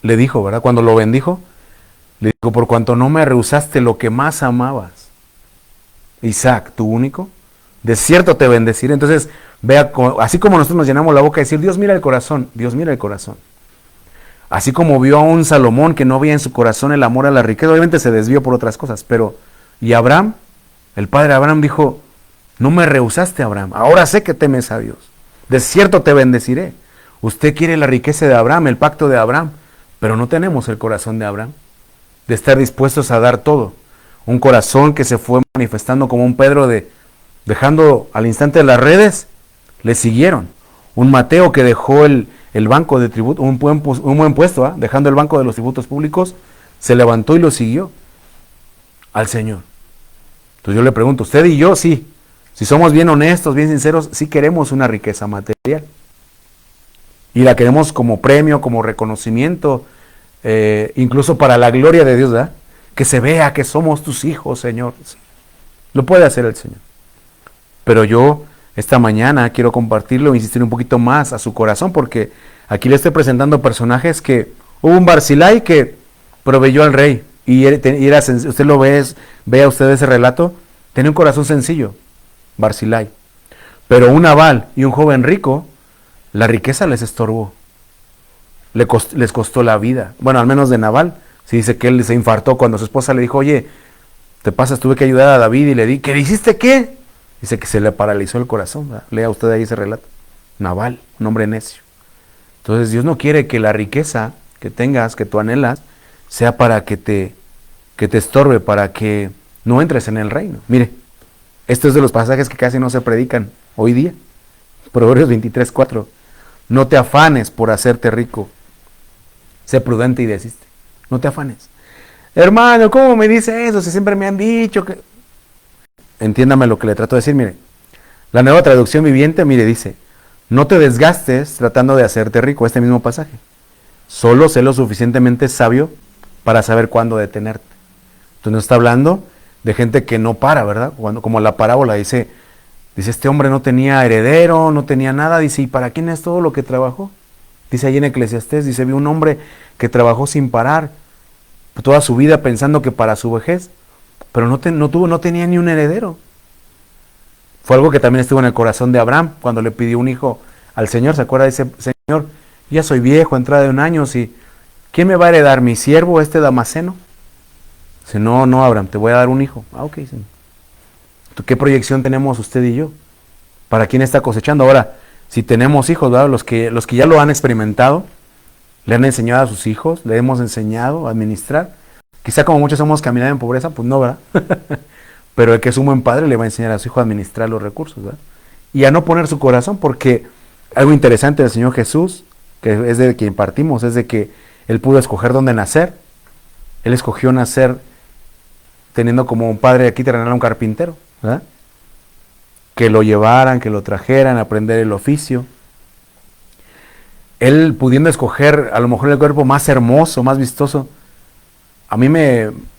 Le dijo, ¿verdad? Cuando lo bendijo, le dijo, por cuanto no me rehusaste lo que más amabas, Isaac, tu único, de cierto te bendeciré. Entonces, vea, así como nosotros nos llenamos la boca de decir, Dios mira el corazón, Dios mira el corazón. Así como vio a un Salomón que no veía en su corazón el amor a la riqueza, obviamente se desvió por otras cosas, pero, y Abraham, el padre Abraham dijo, no me rehusaste, Abraham, ahora sé que temes a Dios, de cierto te bendeciré. Usted quiere la riqueza de Abraham, el pacto de Abraham, pero no tenemos el corazón de Abraham, de estar dispuestos a dar todo. Un corazón que se fue manifestando como un Pedro dejando al instante de las redes, le siguieron. Un Mateo que dejó el banco de tributo, un buen puesto, dejando el banco de los tributos públicos, se levantó y lo siguió al Señor. Entonces yo le pregunto, usted y yo, sí, si somos bien honestos, bien sinceros, sí queremos una riqueza material. Y la queremos como premio, como reconocimiento, incluso para la gloria de Dios, ¿verdad? Que se vea que somos tus hijos, Señor. Lo puede hacer el Señor. Pero yo esta mañana quiero compartirlo, insistir un poquito más a su corazón, porque aquí le estoy presentando personajes que hubo un Barzilai que proveyó al rey, y era usted lo vea usted ese relato, tenía un corazón sencillo, Barzilai. Pero un Nabal y un joven rico, la riqueza les estorbó, les costó la vida. Bueno, al menos de Nabal, se dice que él se infartó cuando su esposa le dijo, oye, te pasas, tuve que ayudar a David y le di, ¿qué hiciste qué? Dice que se le paralizó el corazón, ¿verdad? Lea usted ahí ese relato. Nabal, un hombre necio. Entonces Dios no quiere que la riqueza que tengas, que tú anhelas, sea para que te estorbe, para que no entres en el reino. Mire, esto es de los pasajes que casi no se predican hoy día. Proverbios 23:4. No te afanes por hacerte rico. Sé prudente y desiste. No te afanes. Hermano, ¿cómo me dice eso? Si siempre me han dicho que... Entiéndame lo que le trato de decir, mire. La Nueva Traducción Viviente, mire, dice, no te desgastes tratando de hacerte rico, este mismo pasaje. Solo sé lo suficientemente sabio para saber cuándo detenerte. Entonces no está hablando de gente que no para, ¿verdad? Cuando, como la parábola dice, este hombre no tenía heredero, no tenía nada, dice, ¿y para quién es todo lo que trabajó? Dice ahí en Eclesiastés, dice, vi un hombre que trabajó sin parar toda su vida pensando que para su vejez, pero no tenía ni un heredero. Fue algo que también estuvo en el corazón de Abraham cuando le pidió un hijo al Señor. ¿Se acuerda? Dice, Señor, ya soy viejo, entrada de un año, ¿y quién me va a heredar? ¿Mi siervo, este Damaseno? Dice, no, Abraham, te voy a dar un hijo. Ah, ok, Señor. ¿Qué proyección tenemos usted y yo? ¿Para quién está cosechando? Ahora, si tenemos hijos, ¿verdad? Los que ya lo han experimentado, le han enseñado a sus hijos, le hemos enseñado a administrar. Quizá como muchos hemos caminado en pobreza, pues no, ¿verdad? Pero el que es un buen padre le va a enseñar a su hijo a administrar los recursos, ¿verdad? Y a no poner su corazón, porque algo interesante del Señor Jesús, que es de quien partimos, es de que Él pudo escoger dónde nacer. Él escogió nacer teniendo como un padre aquí terrenal a un carpintero, ¿verdad? Que lo llevaran, que lo trajeran, aprender el oficio. Él pudiendo escoger a lo mejor el cuerpo más hermoso, más vistoso, a mí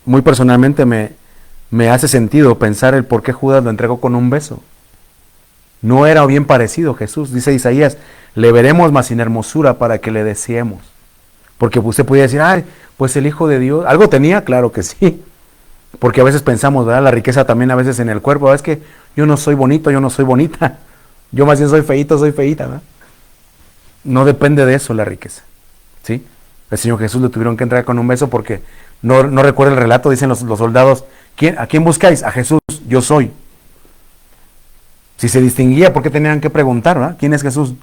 muy personalmente me hace sentido pensar el por qué Judas lo entregó con un beso. No era bien parecido Jesús, dice Isaías, le veremos más sin hermosura para que le deseemos. Porque usted podría decir, ay, pues el Hijo de Dios, ¿algo tenía? Claro que sí. Porque a veces pensamos, ¿verdad? La riqueza también a veces en el cuerpo, es que yo no soy bonito, yo no soy bonita, yo más bien soy feíto, soy feíta, ¿verdad? No depende de eso la riqueza, ¿sí? El Señor Jesús le tuvieron que entrar con un beso porque no recuerda el relato, dicen los soldados, ¿a quién buscáis? A Jesús, yo soy. Si se distinguía, ¿por qué tenían que preguntar, ¿verdad? ¿Quién es Jesús?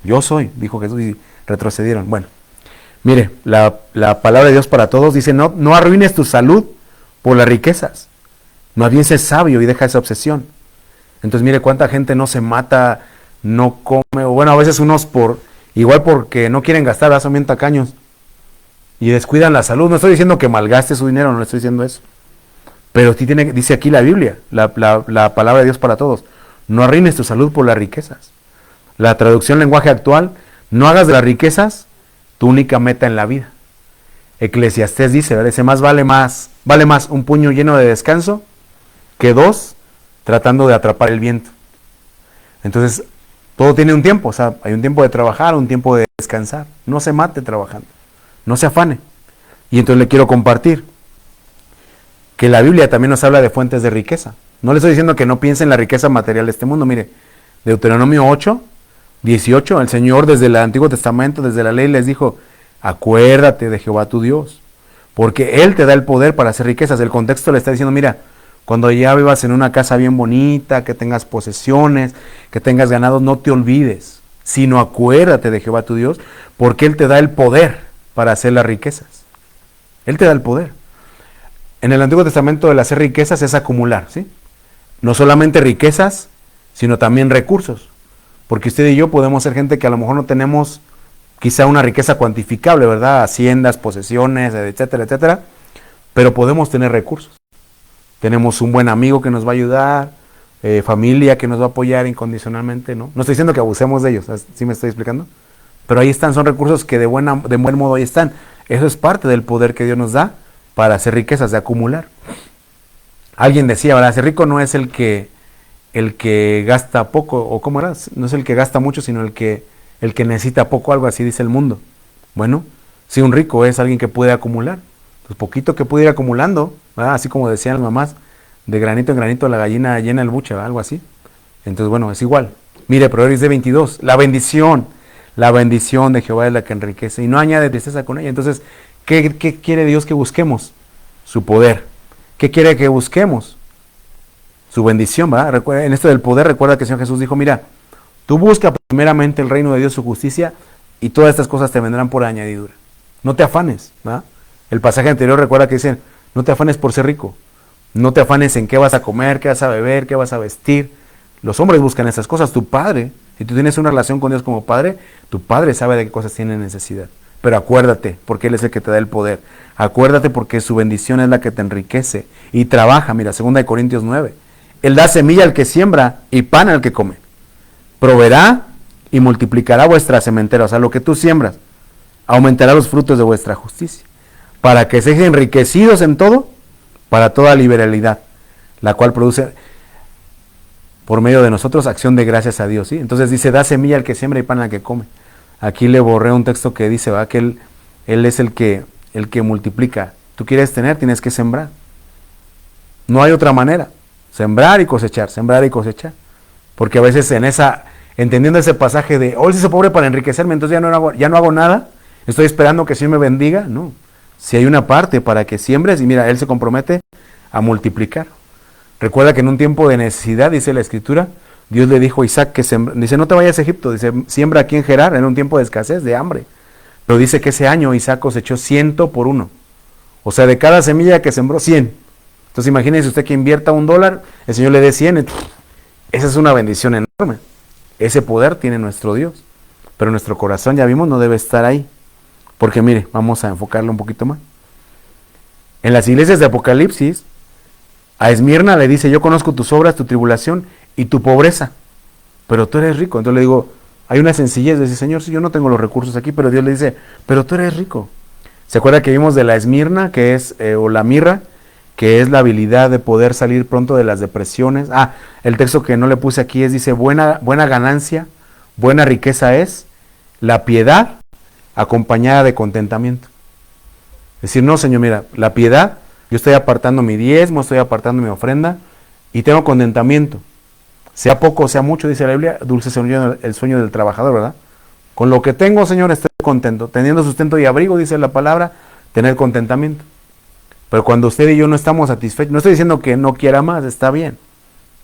Yo soy, dijo Jesús, y retrocedieron. Bueno, mire, la palabra de Dios para todos dice, no arruines tu salud por las riquezas, más bien sé sabio y deja esa obsesión. Entonces mire cuánta gente no se mata, no come, o bueno, a veces unos igual porque no quieren gastar, son bien tacaños y descuidan la salud. No estoy diciendo que malgaste su dinero, no le estoy diciendo eso, pero sí dice aquí la Biblia, la palabra de Dios para todos, no arruines tu salud por las riquezas. La traducción lenguaje actual, no hagas de las riquezas tu única meta en la vida. Eclesiastés dice, ¿verdad? Dice, vale más un puño lleno de descanso que dos tratando de atrapar el viento. Entonces, todo tiene un tiempo, o sea, hay un tiempo de trabajar, un tiempo de descansar. No se mate trabajando, no se afane. Y entonces le quiero compartir que la Biblia también nos habla de fuentes de riqueza. No le estoy diciendo que no piense en la riqueza material de este mundo. Mire, Deuteronomio 8:18, el Señor desde el Antiguo Testamento, desde la ley les dijo, acuérdate de Jehová tu Dios, porque Él te da el poder para hacer riquezas. El contexto le está diciendo, mira, cuando ya vivas en una casa bien bonita, que tengas posesiones, que tengas ganados, no te olvides, sino acuérdate de Jehová tu Dios, porque Él te da el poder para hacer las riquezas. Él te da el poder. En el Antiguo Testamento el hacer riquezas es acumular, ¿sí? No solamente riquezas, sino también recursos. Porque usted y yo podemos ser gente que a lo mejor no tenemos quizá una riqueza cuantificable, ¿verdad? Haciendas, posesiones, etcétera, etcétera. Pero podemos tener recursos. Tenemos un buen amigo que nos va a ayudar, familia que nos va a apoyar incondicionalmente, ¿no? No estoy diciendo que abusemos de ellos, ¿sí me estoy explicando? Pero ahí están, son recursos que de buen modo ahí están. Eso es parte del poder que Dios nos da para hacer riquezas, de acumular. Alguien decía, ¿verdad? Ser rico no es el que gasta poco, o ¿cómo era? No es el que gasta mucho, sino el que necesita poco, algo así dice el mundo. Bueno, si un rico es alguien que puede acumular, pues poquito que puede ir acumulando, ¿verdad? Así como decían las mamás, de granito en granito la gallina llena el buche, ¿verdad? Algo así. Entonces, bueno, es igual. Mire, Proverbios de 22, la bendición de Jehová es la que enriquece y no añade tristeza con ella. Entonces, ¿qué quiere Dios que busquemos? Su poder. ¿Qué quiere que busquemos? Su bendición, ¿verdad? Recuerda, en esto del poder, recuerda que el Señor Jesús dijo, mira, tú busca primeramente el reino de Dios, su justicia, y todas estas cosas te vendrán por añadidura. No te afanes, ¿verdad? El pasaje anterior recuerda que dicen, no te afanes por ser rico. No te afanes en qué vas a comer, qué vas a beber, qué vas a vestir. Los hombres buscan esas cosas. Tu padre, si tú tienes una relación con Dios como padre, tu padre sabe de qué cosas tiene necesidad. Pero acuérdate, porque Él es el que te da el poder. Acuérdate porque su bendición es la que te enriquece. Y trabaja, mira, 2 Corintios 9. Él da semilla al que siembra y pan al que come. Proveerá y multiplicará vuestra sementera, o sea, lo que tú siembras. Aumentará los frutos de vuestra justicia. Para que sean enriquecidos en todo, para toda liberalidad, la cual produce por medio de nosotros acción de gracias a Dios, ¿sí? Entonces dice, da semilla al que siembra y pan al que come. Aquí le borré un texto que dice, ¿verdad? Que él es el que multiplica. Tú quieres tener, tienes que sembrar. No hay otra manera. Sembrar y cosechar, sembrar y cosechar. Porque a veces entendiendo ese pasaje de, hoy se hizo pobre para enriquecerme, entonces ya no hago nada, estoy esperando que el Señor me bendiga. No, si hay una parte para que siembres, y mira, Él se compromete a multiplicar. Recuerda que en un tiempo de necesidad, dice la Escritura, Dios le dijo a Isaac que dice, no te vayas a Egipto, dice, siembra aquí en Gerar, en un tiempo de escasez, de hambre. Pero dice que ese año Isaac cosechó 100 por 1. O sea, de cada semilla que sembró, 100. Entonces imagínese usted que invierta $1, el Señor le dé 100. Esa es una bendición enorme. Ese poder tiene nuestro Dios. Pero nuestro corazón, ya vimos, no debe estar ahí. Porque mire, vamos a enfocarlo un poquito más. En las iglesias de Apocalipsis, a Esmirna le dice, yo conozco tus obras, tu tribulación y tu pobreza, pero tú eres rico. Entonces le digo, hay una sencillez de decir, Señor, si yo no tengo los recursos aquí, pero Dios le dice, pero tú eres rico. ¿Se acuerda que vimos de la esmirna, que es, o la mirra, que es la habilidad de poder salir pronto de las depresiones? El texto que no le puse aquí dice, buena ganancia, buena riqueza es la piedad acompañada de contentamiento. Es decir, no, Señor, mira, la piedad, yo estoy apartando mi diezmo, estoy apartando mi ofrenda y tengo contentamiento. Sea poco o sea mucho, dice la Biblia, dulce es el sueño del trabajador, ¿verdad? Con lo que tengo, Señor, estoy contento. Teniendo sustento y abrigo, dice la palabra, tener contentamiento. Pero cuando usted y yo no estamos satisfechos, no estoy diciendo que no quiera más, está bien,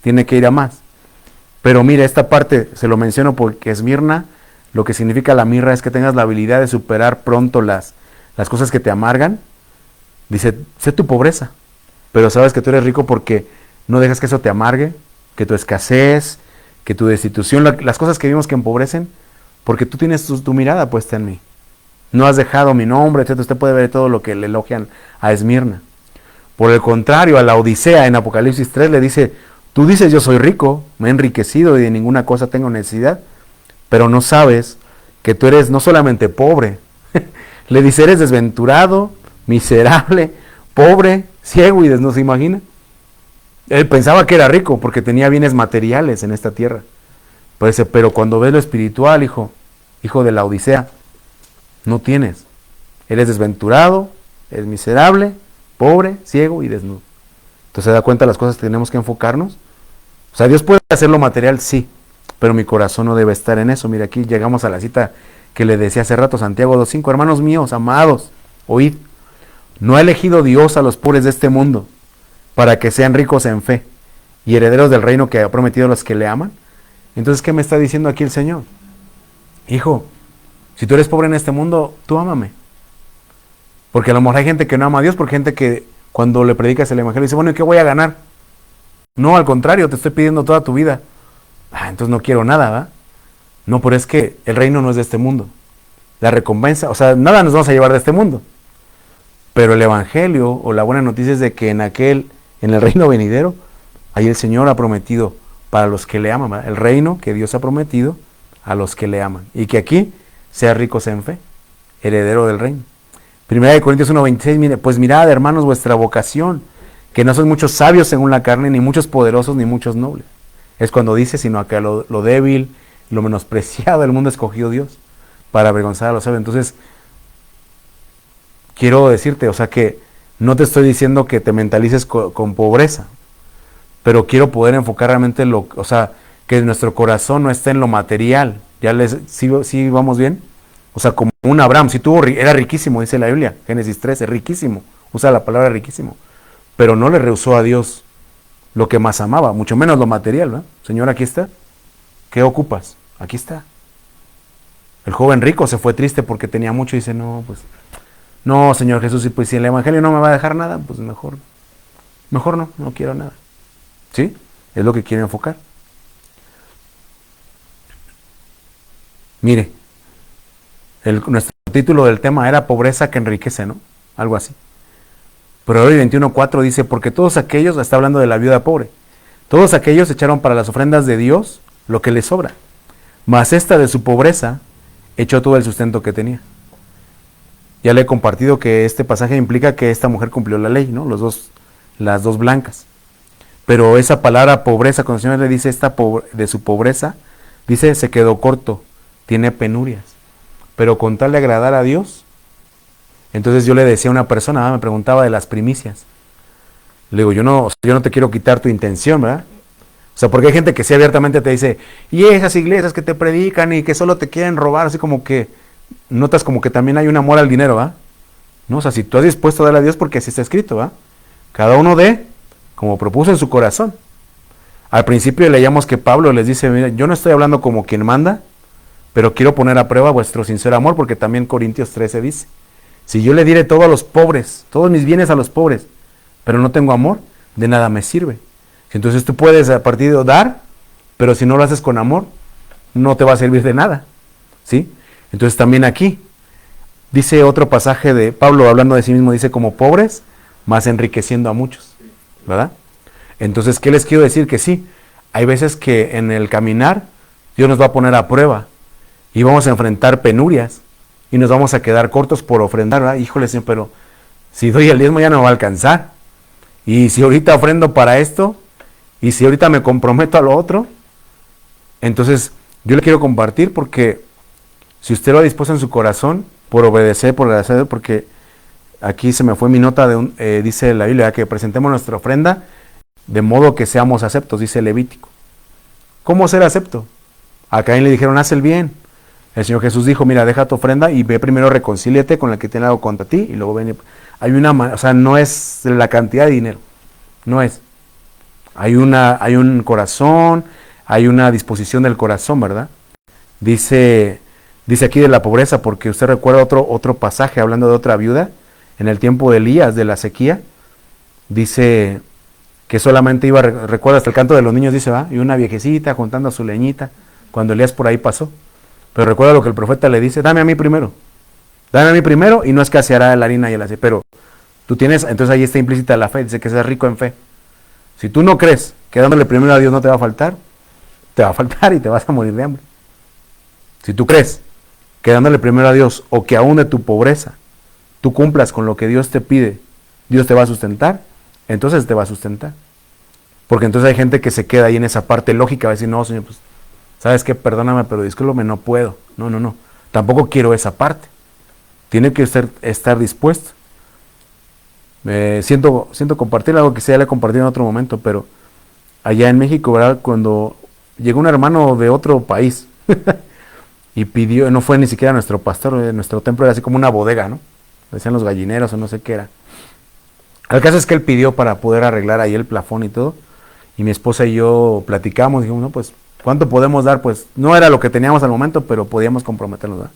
tiene que ir a más. Pero mire, esta parte se lo menciono porque Esmirna, lo que significa la mirra es que tengas la habilidad de superar pronto las cosas que te amargan. Dice, sé tu pobreza, pero sabes que tú eres rico porque no dejas que eso te amargue, que tu escasez, que tu destitución, las cosas que vimos que empobrecen, porque tú tienes tu mirada puesta en mí. No has dejado mi nombre, etc. Usted puede ver todo lo que le elogian a Esmirna. Por el contrario, a la Odisea en Apocalipsis 3 le dice, tú dices yo soy rico, me he enriquecido y de ninguna cosa tengo necesidad, pero no sabes que tú eres no solamente pobre, le dice eres desventurado, miserable, pobre, ciego y desnudo. ¿Se imagina? Él pensaba que era rico porque tenía bienes materiales en esta tierra. Pero cuando ves lo espiritual, hijo de la Odisea, no tienes. Eres desventurado, eres miserable, pobre, ciego y desnudo. Entonces se da cuenta de las cosas que tenemos que enfocarnos. O sea, Dios puede hacer lo material, sí, pero mi corazón no debe estar en eso. Mira, aquí llegamos a la cita que le decía hace rato, Santiago 2:5. Hermanos míos, amados, oíd. No ha elegido Dios a los pobres de este mundo para que sean ricos en fe y herederos del reino que ha prometido a los que le aman. Entonces, ¿qué me está diciendo aquí el Señor? Hijo, si tú eres pobre en este mundo, tú ámame. Porque a lo mejor hay gente que no ama a Dios, porque hay gente que cuando le predicas el evangelio dice, bueno, ¿y qué voy a ganar? No, al contrario, te estoy pidiendo toda tu vida. Entonces no quiero nada, ¿verdad? No, pero es que el reino no es de este mundo. La recompensa, o sea, nada nos vamos a llevar de este mundo. Pero el evangelio o la buena noticia es de que en el reino venidero, ahí el Señor ha prometido para los que le aman, ¿verdad? El reino que Dios ha prometido a los que le aman. Y que aquí sea rico sea en fe, heredero del reino. Primera de Corintios 1:26, mire, pues mirad, hermanos, vuestra vocación, que no son muchos sabios según la carne, ni muchos poderosos, ni muchos nobles. Es cuando dice, sino acá lo débil, lo menospreciado del mundo escogió Dios para avergonzar a los sabios. Entonces, quiero decirte, o sea, que no te estoy diciendo que te mentalices con pobreza, pero quiero poder enfocar realmente o sea, que nuestro corazón no esté en lo material. ¿Sí vamos bien? O sea, como un Abraham, si era riquísimo, dice la Biblia, Génesis 13, riquísimo, usa la palabra riquísimo, pero no le rehusó a Dios lo que más amaba, mucho menos lo material, ¿verdad? Señor, aquí está. ¿Qué ocupas? Aquí está. El joven rico se fue triste porque tenía mucho y dice, no, pues, no, Señor Jesús, y pues si el Evangelio no me va a dejar nada, pues mejor no quiero nada. ¿Sí? Es lo que quiero enfocar. Mire, nuestro título del tema era pobreza que enriquece, ¿no? Algo así. Proverbios 21:4 dice, porque todos aquellos, está hablando de la viuda pobre, todos aquellos echaron para las ofrendas de Dios lo que les sobra, mas esta de su pobreza echó todo el sustento que tenía. Ya le he compartido que este pasaje implica que esta mujer cumplió la ley, ¿no? Las dos blancas. Pero esa palabra pobreza, cuando el Señor le dice de su pobreza, dice, se quedó corto, tiene penurias. Pero con tal de agradar a Dios, entonces yo le decía a una persona, me preguntaba de las primicias. Le digo, yo no te quiero quitar tu intención, ¿verdad? O sea, porque hay gente que sí abiertamente te dice, y esas iglesias que te predican y que solo te quieren robar, así como que notas como que también hay un amor al dinero, ¿va? ¿No? O sea, si tú has dispuesto a darle a Dios, porque así está escrito, ¿va? Cada uno dé como propuso en su corazón. Al principio leíamos que Pablo les dice, mira, yo no estoy hablando como quien manda, pero quiero poner a prueba vuestro sincero amor, porque también Corintios 13 dice, si yo le diré todo a los pobres, todos mis bienes a los pobres, pero no tengo amor, de nada me sirve. Entonces tú puedes a partir de dar, pero si no lo haces con amor, no te va a servir de nada, ¿sí? Entonces también aquí, dice otro pasaje de Pablo hablando de sí mismo, dice como pobres, más enriqueciendo a muchos, ¿verdad? Entonces, ¿qué les quiero decir? Que sí, hay veces que en el caminar Dios nos va a poner a prueba y vamos a enfrentar penurias y nos vamos a quedar cortos por ofrendar, ¿verdad? Híjole, Señor, pero si doy el diezmo ya no me va a alcanzar. Y si ahorita ofrendo para esto, y si ahorita me comprometo a lo otro, entonces yo le quiero compartir porque si usted lo ha dispuesto en su corazón, por obedecer, por agradecer, porque aquí se me fue mi nota, dice la Biblia, que presentemos nuestra ofrenda de modo que seamos aceptos, dice Levítico. ¿Cómo ser acepto? A Caín le dijeron, haz el bien. El Señor Jesús dijo, mira, deja tu ofrenda y ve primero, reconcíliate con el que tiene algo contra ti, y luego ven. Hay o sea, no es la cantidad de dinero, no es. Hay un corazón, hay una disposición del corazón, ¿verdad? Dice aquí de la pobreza, porque usted recuerda otro pasaje hablando de otra viuda, en el tiempo de Elías, de la sequía, dice que solamente iba, recuerda hasta el canto de los niños, dice, va, y una viejecita juntando su leñita, cuando Elías por ahí pasó. Pero recuerda lo que el profeta le dice, dame a mí primero, y no escaseará la harina y el aceite, pero tú tienes, entonces ahí está implícita la fe, dice que seas rico en fe. Si tú no crees que dándole primero a Dios no te va a faltar y te vas a morir de hambre. Si tú crees que dándole primero a Dios, o que aún de tu pobreza, tú cumplas con lo que Dios te pide, Dios te va a sustentar, entonces te va a sustentar. Porque entonces hay gente que se queda ahí en esa parte lógica, va a decir, no, Señor, pues, ¿sabes qué? Perdóname, pero discúlpame, no puedo. No. Tampoco quiero esa parte. Tiene que estar dispuesto. Siento compartir algo que se ya le he compartido en otro momento, pero allá en México, ¿verdad? Cuando llegó un hermano de otro país y pidió, no fue ni siquiera nuestro pastor, nuestro templo era así como una bodega, ¿no? Decían los gallineros o no sé qué era. El caso es que él pidió para poder arreglar ahí el plafón y todo, y mi esposa y yo platicamos, dijimos, no, pues, ¿cuánto podemos dar? Pues no era lo que teníamos al momento, pero podíamos comprometernos, ¿verdad?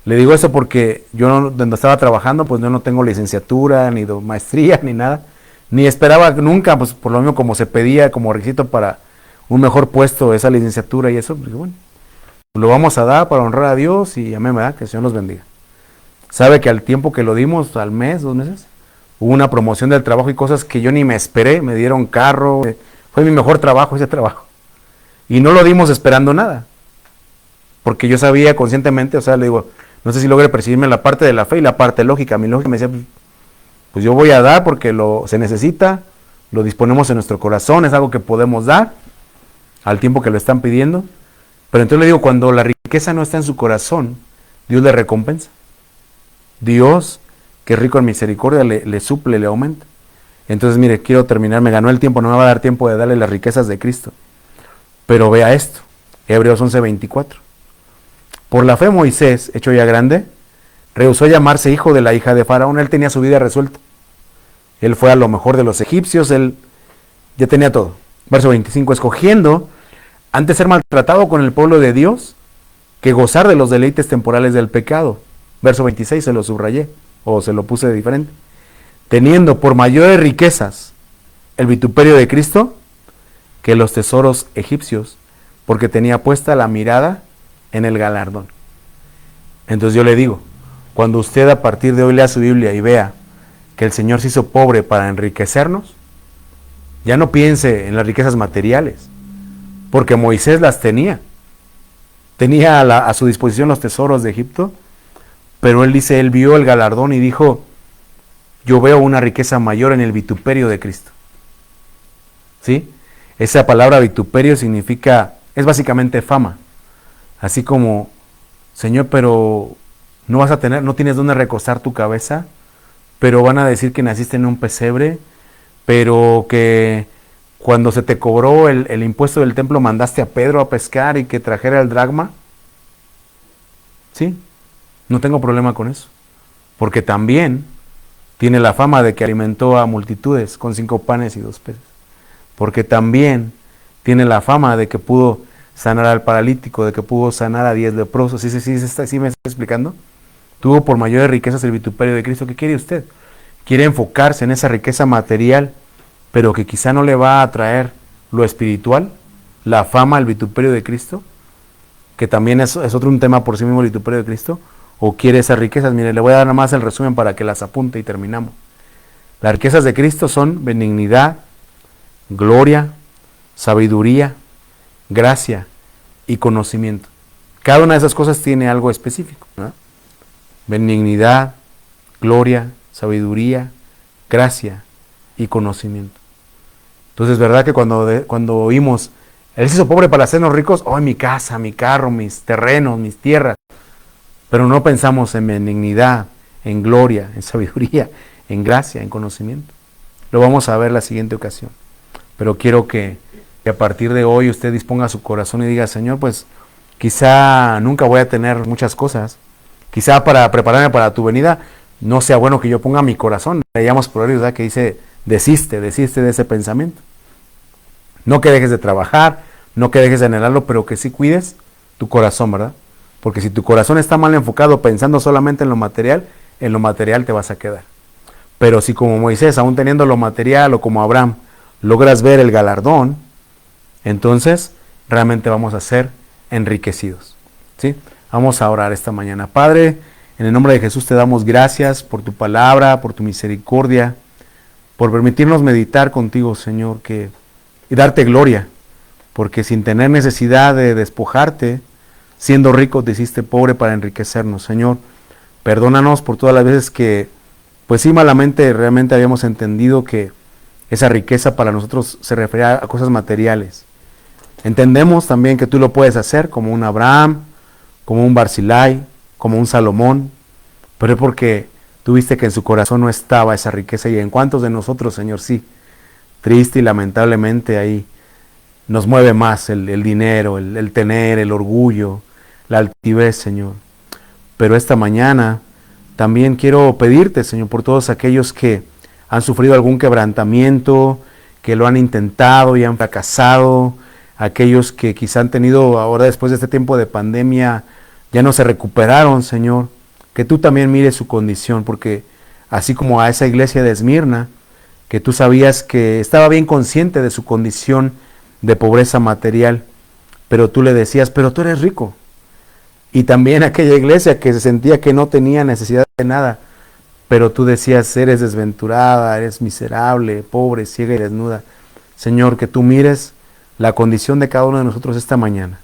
Le digo eso porque yo donde estaba trabajando, pues yo no tengo licenciatura, ni maestría, ni nada, ni esperaba nunca, pues por lo mismo como se pedía como requisito para un mejor puesto esa licenciatura y eso, pues bueno, lo vamos a dar para honrar a Dios y amén, ¿verdad? Que el Señor los bendiga. Sabe que al tiempo que lo dimos, al mes, 2 meses, hubo una promoción del trabajo y cosas que yo ni me esperé, me dieron carro, fue mi mejor trabajo ese trabajo. Y no lo dimos esperando nada. porque yo sabía conscientemente, o sea, le digo, no sé si logré percibirme la parte de la fe y la parte lógica. Mi lógica me decía, pues yo voy a dar porque se necesita, lo disponemos en nuestro corazón, es algo que podemos dar al tiempo que lo están pidiendo. Pero entonces le digo, cuando la riqueza no está en su corazón, Dios le recompensa. Dios, que es rico en misericordia, le suple, le aumenta. Entonces, mire, quiero terminar, me ganó el tiempo, no me va a dar tiempo de darle las riquezas de Cristo. Pero vea esto, Hebreos 11:24. Por la fe Moisés, hecho ya grande, rehusó llamarse hijo de la hija de Faraón. Él tenía su vida resuelta. Él fue a lo mejor de los egipcios, él ya tenía todo. Verso 25, escogiendo antes ser maltratado con el pueblo de Dios que gozar de los deleites temporales del pecado. Verso 26, se lo subrayé, o se lo puse de diferente. Teniendo por mayores riquezas el vituperio de Cristo que los tesoros egipcios, porque tenía puesta la mirada en el galardón. Entonces yo le digo, cuando usted a partir de hoy lea su Biblia y vea que el Señor se hizo pobre para enriquecernos, ya no piense en las riquezas materiales, porque Moisés las tenía. Tenía a su disposición los tesoros de Egipto, pero él dice, él vio el galardón y dijo, yo veo una riqueza mayor en el vituperio de Cristo. ¿Sí? Esa palabra vituperio significa, es básicamente fama. Así como, Señor, pero no vas a tener, no tienes dónde recostar tu cabeza, pero van a decir que naciste en un pesebre, pero que cuando se te cobró el impuesto del templo mandaste a Pedro a pescar y que trajera el dracma. Sí, no tengo problema con eso, porque también tiene la fama de que alimentó a multitudes con 5 panes y 2 peces, porque también tiene la fama de que pudo sanar al paralítico, de que pudo sanar a 10 leprosos. ¿Sí me está explicando? Tuvo por mayores riquezas el vituperio de Cristo. ¿Qué quiere usted? Quiere enfocarse en esa riqueza material, pero que quizá no le va a traer lo espiritual, la fama, el vituperio de Cristo, que también es otro un tema por sí mismo, el vituperio de Cristo, o quiere esas riquezas. Mire, le voy a dar nada más el resumen para que las apunte y terminamos. Las riquezas de Cristo son benignidad, gloria, sabiduría, gracia y conocimiento. Cada una de esas cosas tiene algo específico, ¿no? Benignidad, gloria, sabiduría, gracia y conocimiento. Entonces, ¿verdad que cuando oímos, Él se hizo pobre para hacernos ricos? Oh, mi casa, mi carro, mis terrenos, mis tierras. Pero no pensamos en benignidad, en gloria, en sabiduría, en gracia, en conocimiento. Lo vamos a ver la siguiente ocasión. Pero quiero que a partir de hoy usted disponga su corazón y diga, Señor, pues quizá nunca voy a tener muchas cosas. Quizá para prepararme para tu venida no sea bueno que yo ponga mi corazón. Leíamos por ahí, ¿verdad?, que dice, desiste de ese pensamiento. No que dejes de trabajar, no que dejes de anhelarlo, pero que sí cuides tu corazón, ¿verdad? Porque si tu corazón está mal enfocado pensando solamente en lo material te vas a quedar. Pero si como Moisés, aún teniendo lo material, o como Abraham, logras ver el galardón, entonces realmente vamos a ser enriquecidos. ¿Sí? Vamos a orar esta mañana. Padre, en el nombre de Jesús te damos gracias por tu palabra, por tu misericordia, por permitirnos meditar contigo, Señor, y darte gloria, porque sin tener necesidad de despojarte, siendo rico te hiciste pobre para enriquecernos. Señor, perdónanos por todas las veces que, pues sí, malamente realmente habíamos entendido que esa riqueza para nosotros se refería a cosas materiales. Entendemos también que tú lo puedes hacer como un Abraham, como un Barzillai, como un Salomón, pero es porque tú viste que en su corazón no estaba esa riqueza. Y en cuántos de nosotros, Señor, sí, triste y lamentablemente ahí nos mueve más el dinero, el tener, el orgullo, la altivez, Señor. Pero esta mañana también quiero pedirte, Señor, por todos aquellos que han sufrido algún quebrantamiento, que lo han intentado y han fracasado, aquellos que quizá han tenido ahora después de este tiempo de pandemia, ya no se recuperaron, Señor, que tú también mires su condición, porque así como a esa iglesia de Esmirna, que tú sabías que estaba bien consciente de su condición de pobreza material, pero tú le decías, pero tú eres rico. Y también aquella iglesia que se sentía que no tenía necesidad de nada, pero tú decías, eres desventurada, eres miserable, pobre, ciega y desnuda. Señor, que tú mires la condición de cada uno de nosotros esta mañana.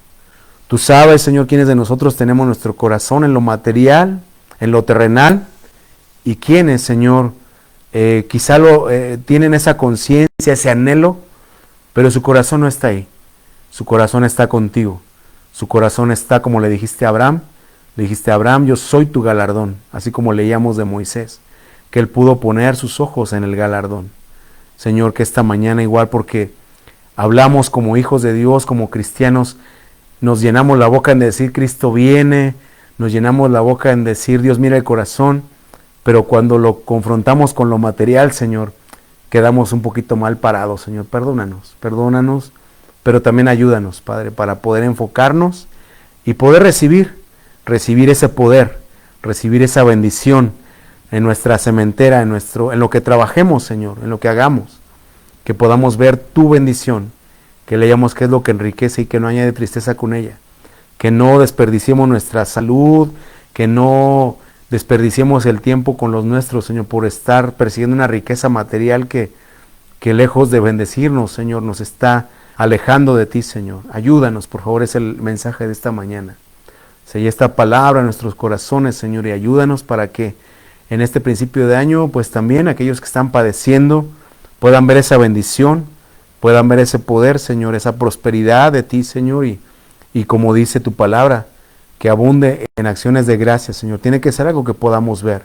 Tú sabes, Señor, quiénes de nosotros tenemos nuestro corazón en lo material, en lo terrenal, y quiénes, Señor, quizá tienen esa conciencia, ese anhelo, pero su corazón no está ahí. Su corazón está contigo. Su corazón está, como le dijiste a Abraham, yo soy tu galardón, así como leíamos de Moisés, que él pudo poner sus ojos en el galardón. Señor, que esta mañana igual, porque hablamos como hijos de Dios, como cristianos, nos llenamos la boca en decir Cristo viene, nos llenamos la boca en decir Dios mira el corazón, pero cuando lo confrontamos con lo material, Señor, quedamos un poquito mal parados, Señor. Perdónanos, pero también ayúdanos, Padre, para poder enfocarnos y poder recibir ese poder, recibir esa bendición en nuestra sementera, en lo que trabajemos, Señor, en lo que hagamos, que podamos ver tu bendición, que leamos qué es lo que enriquece y que no añade tristeza con ella, que no desperdiciemos nuestra salud, que no desperdiciemos el tiempo con los nuestros, Señor, por estar persiguiendo una riqueza material que lejos de bendecirnos, Señor, nos está alejando de ti, Señor. Ayúdanos, por favor, es el mensaje de esta mañana. Sella esta palabra en nuestros corazones, Señor, y ayúdanos para que en este principio de año, pues también aquellos que están padeciendo puedan ver esa bendición, puedan ver ese poder, Señor, esa prosperidad de ti, Señor, y como dice tu palabra, que abunde en acciones de gracia, Señor. Tiene que ser algo que podamos ver.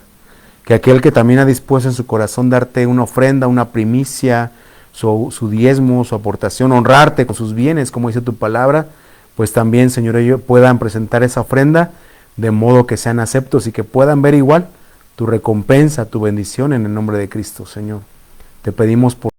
Que aquel que también ha dispuesto en su corazón darte una ofrenda, una primicia, su diezmo, su aportación, honrarte con sus bienes, como dice tu palabra, pues también, Señor, ellos puedan presentar esa ofrenda de modo que sean aceptos y que puedan ver igual tu recompensa, tu bendición en el nombre de Cristo, Señor. Te pedimos por